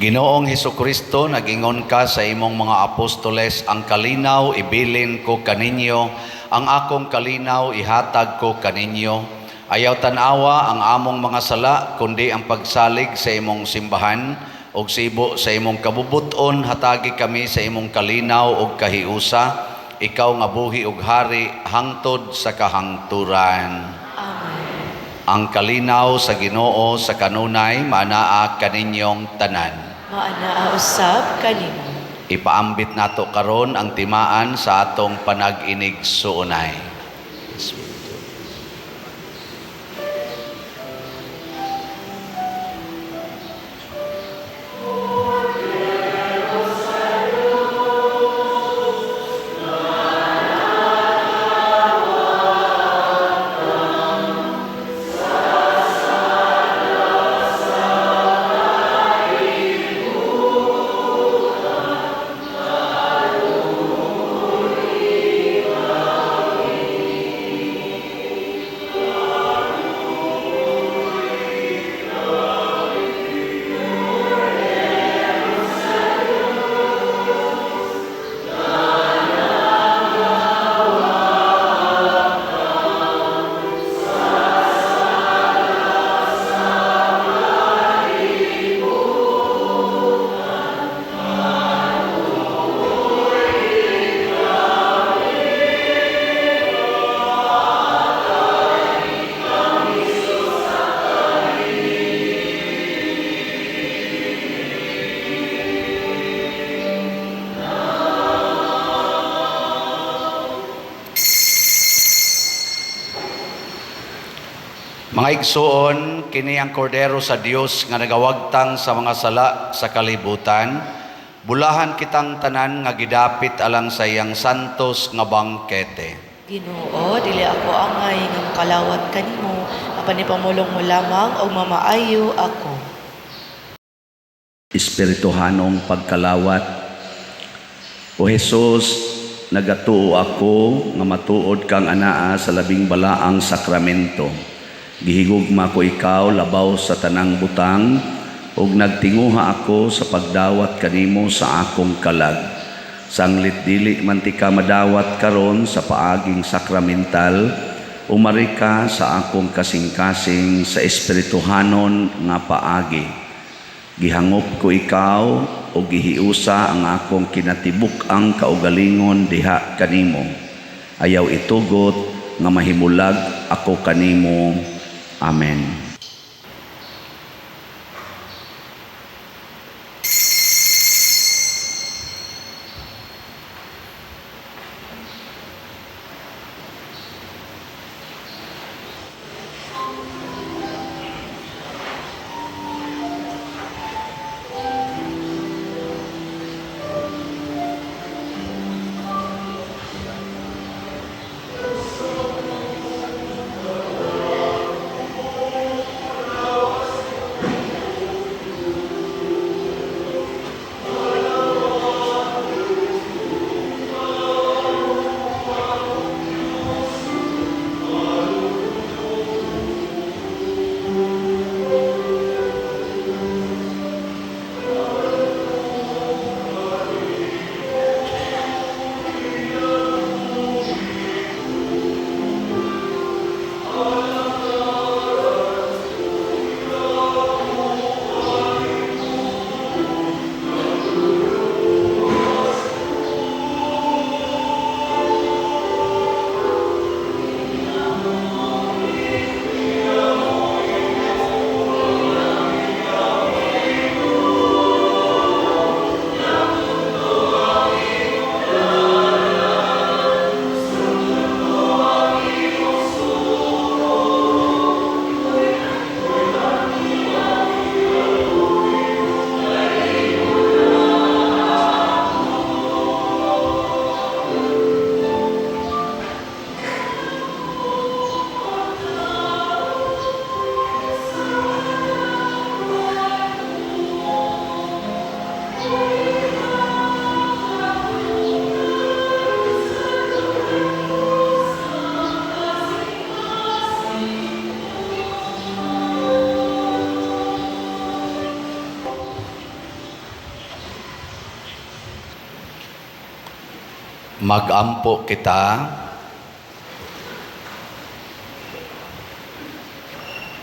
Ginoong Hesukristo, nagingon ka sa imong mga apostoles, ang kalinaw ibilin ko kaninyo, ang akong kalinaw ihatag ko kaninyo. Ayaw tanawa ang among mga sala, kundi ang pagsalig sa imong simbahan, og sibo sa imong kabubuton, hatagi kami sa imong kalinaw og kahiusa, ikaw nga buhi ug hari, hangtod sa kahangturan. Amen. Ang kalinaw sa Ginoo sa kanunay, manaa kaninyong tanan. Maana usab kanimo. Ipaambit nato karon ang timaan sa atong panag-inig suunay. Mga igsoon, kini ang kordero sa Dios nga nagawagtang sa mga sala sa kalibutan. Bulahan kitang tanan nga gidapit alang sa iyang santos nga bangkete. Ginoo, dili ako angay nga makalawat kanimo, apan ipamulong mo lamang og mamaayo ako. Espirituhanong pagkalawat. O Jesus, nagatuo ako nga matuod kang anaa sa labing balaang sakramento. Gihigugma ko ikaw labaw sa tanang butang, ug nagtinguha ako sa pagdawat kanimo sa akong kalag. Sanglit dili man ti ka madawat karon sa paaging sakramental, umari ka sa akong kasing-kasing sa espirituhanon nga paagi. Gihangop ko ikaw o gihiusa ang akong kinatibuk-ang kaugalingon diha kanimo. Ayaw itugot nga mahimulag ako kanimo. Amen. Magampo kita.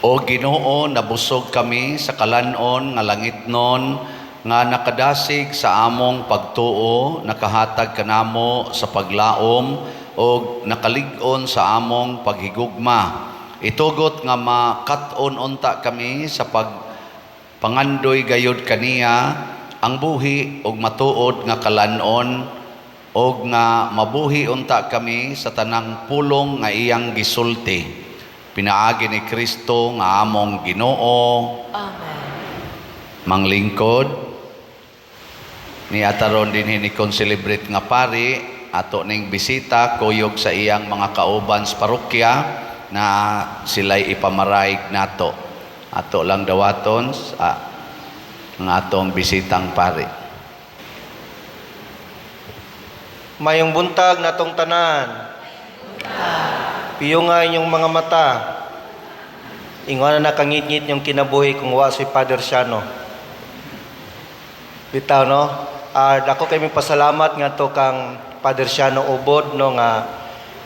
O Ginoo, nabusog kami sa kalanon nga langitnon nga nakadasig sa among pagtuo, nakahatag kanamo sa paglaom o nakalig-on sa among paghigugma. Itugot nga makat-on unta kami sa pagpangandoy gayud kaniya ang buhi og matuod nga kalanon og nga mabuhi unta kami sa tanang pulong nga iyang gisulti. Pinaagi ni Kristo nga among Ginoo. Amen. Manglingkod ni ataron din ni kon-celebrate nga pari ato ning bisita kuyog sa iyang mga kauban sa parokya na sila'y ipamaraig nato. Ato lang dawaton sa ang atong bisitang pari. Mayong buntag natong tanan. Piyunga inyong mga mata. Ingon na nakangit-ngit yung kinabuhi kung wa si Father Siano. Bitaw no? Dako kay pasalamat nga to kang Father Siano ubod no nga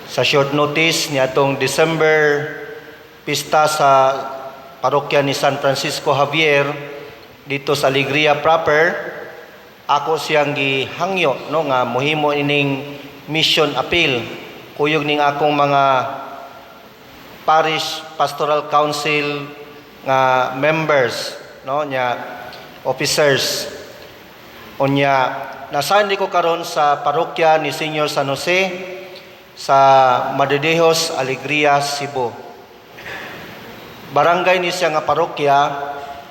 sa short notice ni atong December pista sa parokya ni San Francisco Javier dito sa Alegria proper. Ako siyang gihangyo no nga mohimo ining mission appeal kuyog ning akong mga parish pastoral council nga members no nya officers unya nasan ko karon sa parokya ni Senior San Jose sa Madedejos, Alegria, Cebu. Barangay ni siya nga parokya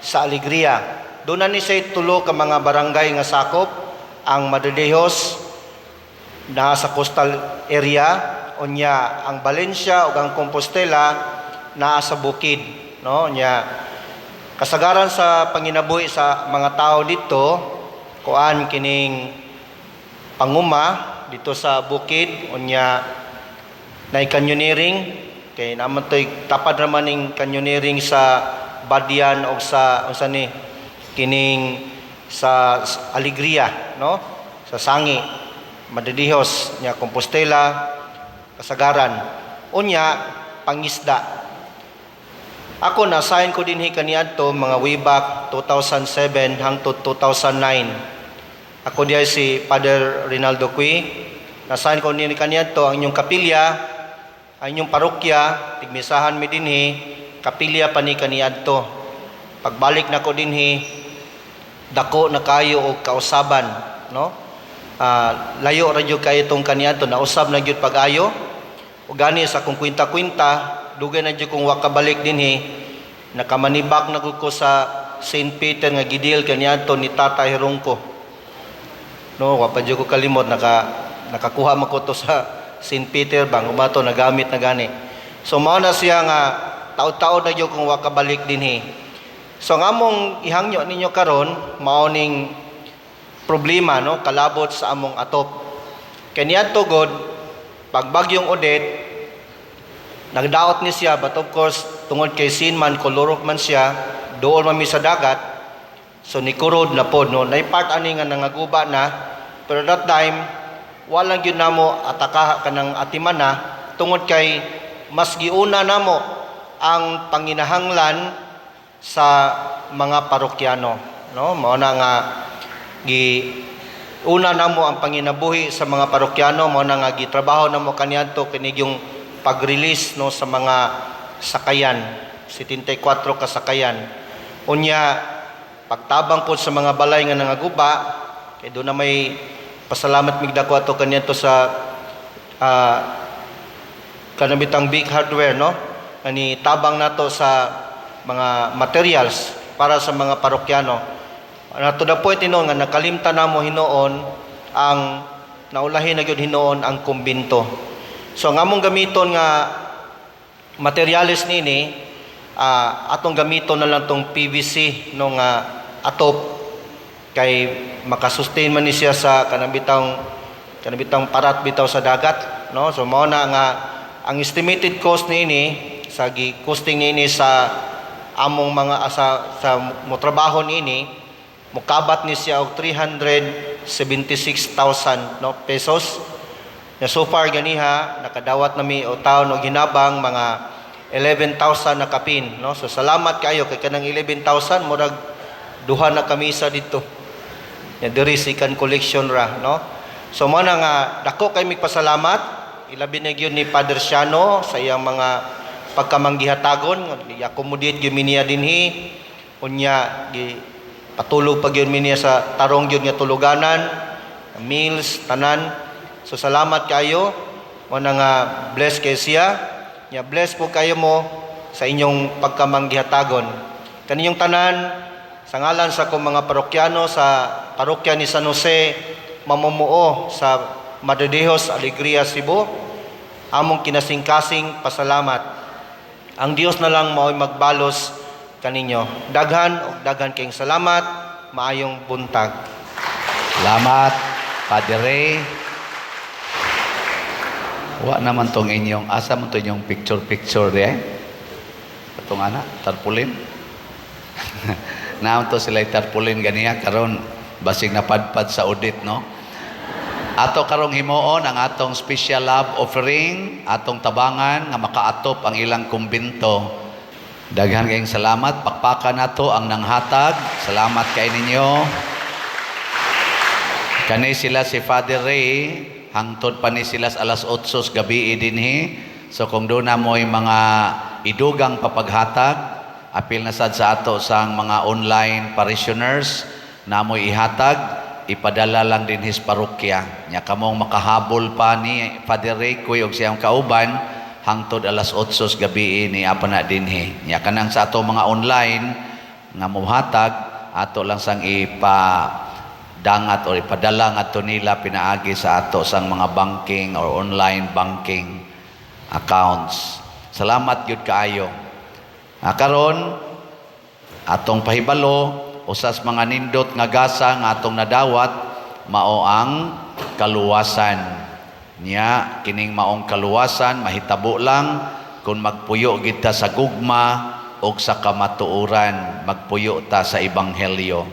sa Alegria. Doon na ni siya tulo ka mga barangay nga sakop ang Madedejos na sa coastal area unya ang Valencia ug ang Compostela naa sa bukid no nya kasagaran sa panginabuhi sa mga tao dito kuan kining panguma dito sa bukid unya nay canyoneering kay naman toy tapad naman ning canyoneering sa Badian og sa unsa ni kining sa Alegria no sa Sangi Madedejos nya Compostela kasagaran unya pangisda. Ako na-assign ko din kaniadto mga way back 2007 hangtod 2009. Ako diay si Father Rinaldo Cui. Na-assign ko din kaniadto ang inyong kapilya, ang inyong parokya, tigmisahan mi dinhi, kapilya pa ni kaniadto. Pagbalik na ko dinhi, dako na kayo og kausaban, no? Layo ra jud kay itong kaniadto, nausab na jud pag-ayo. O gani sa kung kwinta-kwinta, dugay na jud kung wakabalik dinhi, nakamanibak na ko sa St. Peter nga gidil kaniadto ni Tata Hirongko. No, wa pa jud ko kalimot nakakuha man ko to sa St. Peter bang ubato nagamit na gani. So mao na siya nga taud-taud na jud kung wakabalik dinhi. So ang among ihangyo ninyo karon mao ning problema no kalabot sa among atop. Kaniadto god pagbagyong Odette nagdaot ni siya but of course tungod kay sin man kolorok man siya dool man mi sa dagat so nikurod na pod no nay part ani nga nangaguba na pero that time walang gyud namo ataka kanang atimana tungod kay mas giuna namo ang panginahanglan sa mga parokyano no mao na nga una namo ang panginabuhi sa mga parokyano mao na nga gitrabaho namo kaniadto kinig yung pag-release no sa mga sakayan 74 ka sakayan unya pagtabang po sa mga balay nga nangaguba kay do na may pasalamat migdako ato kaniadto sa kanabitang big hardware no ani tabang nato sa mga materials para sa mga parokyano. To the point nga nakalimtan namo hinoon ang naulahi na gyud hinoon ang kumbinto. So ang among gamiton nga materials nini atong gamiton na lang tong PVC no nga atop kay makasustain man ni siya sa kanabitang parat bitaw sa dagat no. So mao na nga ang estimated cost nini sa costing nini sa among mga sa motrabaho nini mukabat ni siya og 376,000 no pesos Na so far ganiha nakadawat nami o taon og hinabang mga 11,000 na kapin, no? So salamat kayo kay kanang 11,000 murag duha na kamisa dito. Ya diri second collection ra, no? So mo na nga dako kay migpasalamat ilabi na gyud ni Father Siano sa iyang mga pagkamanggihatagon, i-accommodate gyud niya dinhi. Unya gi patulog pa gyud niya sa tarong gyud nga tuluganan, meals tanan. So salamat kayo. Mo na nga bless kay siya. Ya bless po kayo mo sa inyong pagkamanggihatagon. Kaninyong tanan sa ngalan sa akong mga parokyano sa parokya ni San Jose mamumuo sa Madridejos Alegria Cebu, among kinasingkasing pasalamat. Ang Dios na lang mao'y magbalos kaninyo. Daghan o daghan kayong salamat, maayong buntag. Salamat, Padre Ray. Wa naman tong inyong, asa mo to inyong picture di eh? Itong tarpulin. Naam to sila tarpulin ganiya, karon basig napadpad sa audit, no? Ato karong himuon ang atong special love offering, atong tabangan nga makaatop ang ilang kumbinto. Daghan kayong salamat, pakpakan nato ang nanghatag. Salamat kay ninyo. Kani sila si Father Ray, hangtod pa ni sila sa alas 8 gabi dinhi. So kung doon na mo'y mga idugang papaghatag, apil na sad sa ato sang mga online parishioners na mo'y ihatag, ipadala lang din his parokya. Nya kamong makahabol pa ni Father Ray Kuy og siyang kauban hangtod alas 8 gabi ni apa na dinhi. Nya kanang sa ato mga online nga mohatag ato lang sang dangat o ipadala nga to nila pinaagi sa ato sang mga banking or online banking accounts. Salamat gyud kaayo. Karon atong pahibalo usas mga nindot nga gasa nga atong nadawat mao ang kaluwasan. Nya kining maong kaluwasan mahitabo lang kung magpuyo kita sa gugma o sa kamatuoran, magpuyo ta sa ebanghelyo.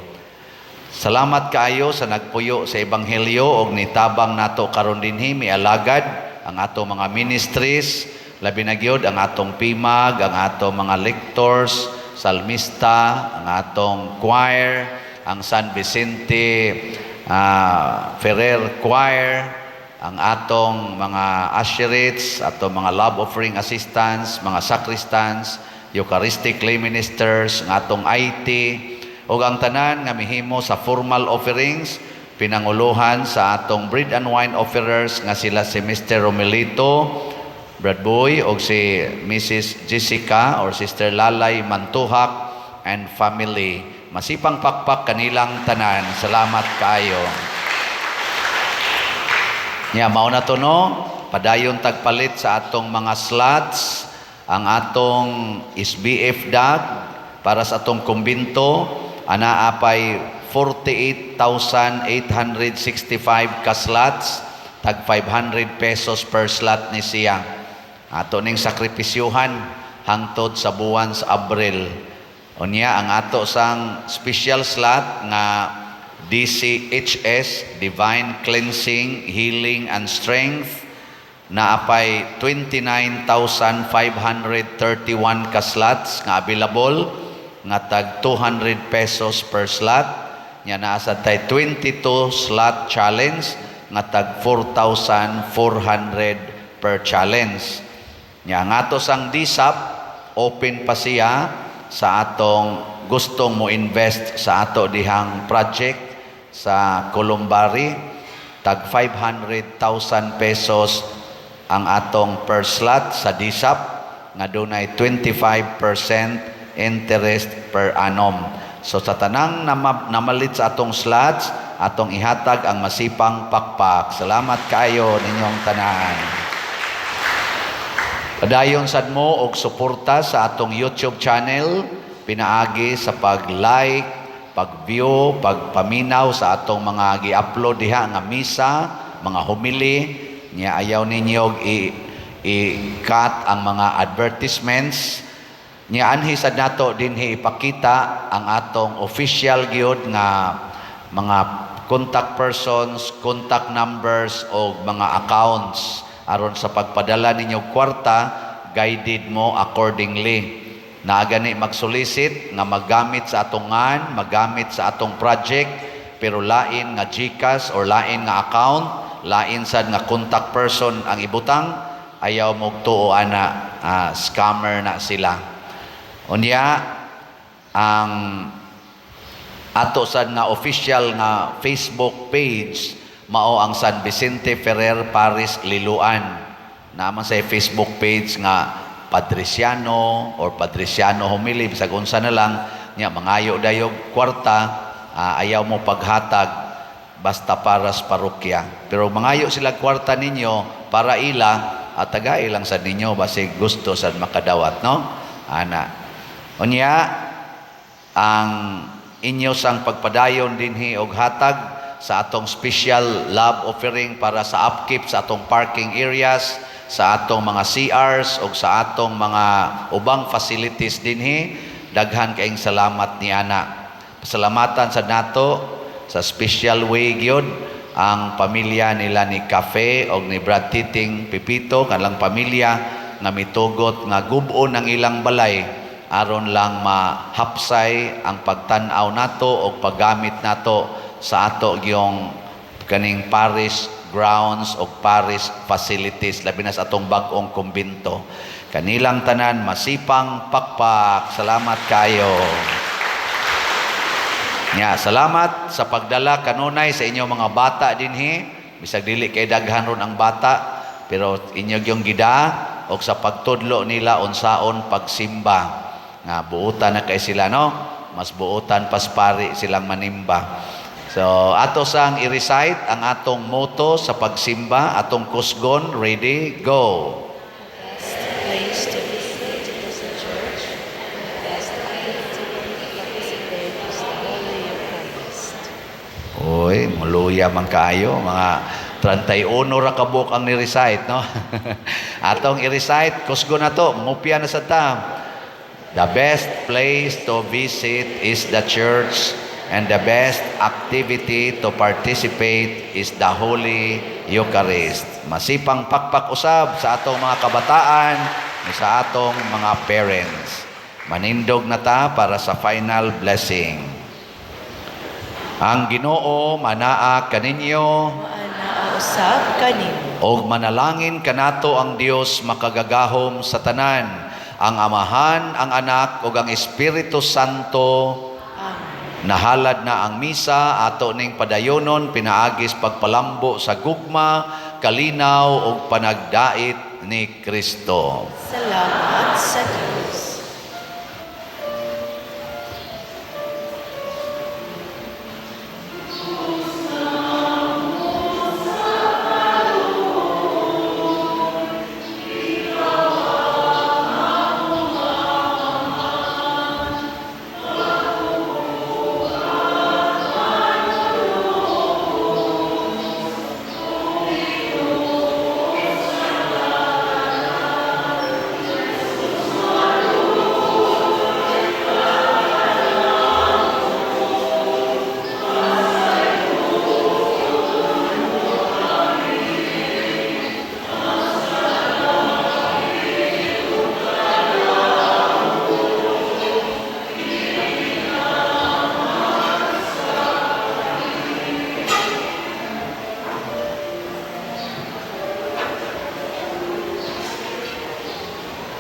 Salamat kaayo sa nagpuyo sa ebanghelyo og nitabang nato karon dinhi mialagad ang ato mga ministries, labi na gyud ang atong PIMAG, ang atong mga lectors, salmista, ang atong choir, ang San Vicente Ferrer Choir, ang atong mga usherates, atong mga love offering assistants, mga sacristans, Eucharistic lay ministers, ang atong IT, o ang tanan nga mihimo sa formal offerings, pinanguluhan sa atong bread and wine offerers nga sila si Mr. Romelito Brad Boy o si Mrs. Jessica or Sister Lalay Mantuhak and family. Masipang pakpak kanilang tanan. Salamat kayo. Nya mao na to no, padayon tagpalit sa atong mga slots, ang atong SBF DAG para sa atong kumbinto, ana apay 48,865 ka slots, tag 500 pesos per slot ni siya. Ato ning sakripisyuhan hangtod sa buwan sa Abril. Unya ang ato sang special slot nga DCHS, Divine Cleansing, Healing and Strength, na apay 29,531 ka slots nga available, nga tag 200 pesos per slot. Nya naa sad tay 22 slot challenge nga tag 4,400 per challenge. Nya nga to sang DSAP, open pa siya sa atong gustong mo invest sa ato dihang project sa Columbari. Tag 500,000 pesos ang atong per slot sa DSAP, nga dunay 25% interest per annum. So sa tanang namalit sa atong slots, atong ihatag ang masipang pakpak. Salamat kayo ninyong tanan. Padayon sad mo og suporta sa atong YouTube channel, pinaagi sa pag-like, pag-view, pagpaminaw sa atong mga gi-upload diha nga misa, mga homily. Nya ayaw ninyo i-cut ang mga advertisements. Nya anhi sad nato dinhi ipakita ang atong official gyud nga mga contact persons, contact numbers o mga accounts aron sa pagpadala ninyo kwarta, guided mo accordingly. Na gani magsolicit nga magamit sa atong ngan, magamit sa atong project, pero lain nga GCash or lain nga account, lain sad nga contact person ang ibutang, ayaw mo tuo ana, scammer na sila. Unya, ang ato sad nga official nga Facebook page mao ang San Vicente Ferrer Paris Liloan. Naman sa Facebook page nga Padresiano or Padresiano Humili, bisag unsa na lang nya mangayo dayog kwarta, ayaw mo paghatag basta para sa parokya. Pero mangayo sila kwarta ninyo para ila at tagay lang sa ninyo basi gusto sad makadawat, no? Ana. Unya, ang inyo sang pagpadayon dinhi og hatag sa atong special love offering para sa upkeep sa atong parking areas, sa atong mga CRs o sa atong mga ubang facilities dinhi. Daghan kaayong salamat ni ana. Pasalamatan sa nato sa special way gyud ang pamilya nila ni Cafe o ni Brad Titing Pipito, kanlang pamilya nga mitugot nga gub-on ang ilang balay aron lang mahapsay ang pagtan-aw nato o paggamit nato sa ato gyong kaning parish grounds o parish facilities, labi na sa atong bag-ong kumbinto. Kanilang tanan masipang pakpak. Salamat kayo. Nya, salamat sa pagdala kanunay sa inyong mga bata dinhi. Bisag dili kay daghan ron ang bata, pero inyo gyung gida o sa pagtudlo nila unsaon pagsimba. Nga buutan na kay sila, no? Mas buutan paspari silang manimba. So, ato sang i-recite ang atong motto sa pagsimba, atong kusgon. Ready? Go! Place to visit is the church. Best place to participate is the Holy Eucharist. Uy, muluya man kaayo. Mga 31 ra kabuk ang ni-recite, no? Atong i-recite, kusgon na to. Mupya na sa ta. The best place to visit is the church, and the best activity to participate is the Holy Eucharist. Masipang pakpak usab sa atong mga kabataan, sa atong mga parents. Manindog na ta para sa final blessing. Ang Ginoo manaa kaninyo, Nausab kanin. og manalangin kanato ang Dios makagagahom sa tanan, ang Amahan, ang Anak, ug ang Espiritu Santo. Nahalad na ang misa, ato ning padayonon, pinaagis pagpalambo sa gugma, kalinaw ug panagdait ni Kristo. Salamat sa Diyos.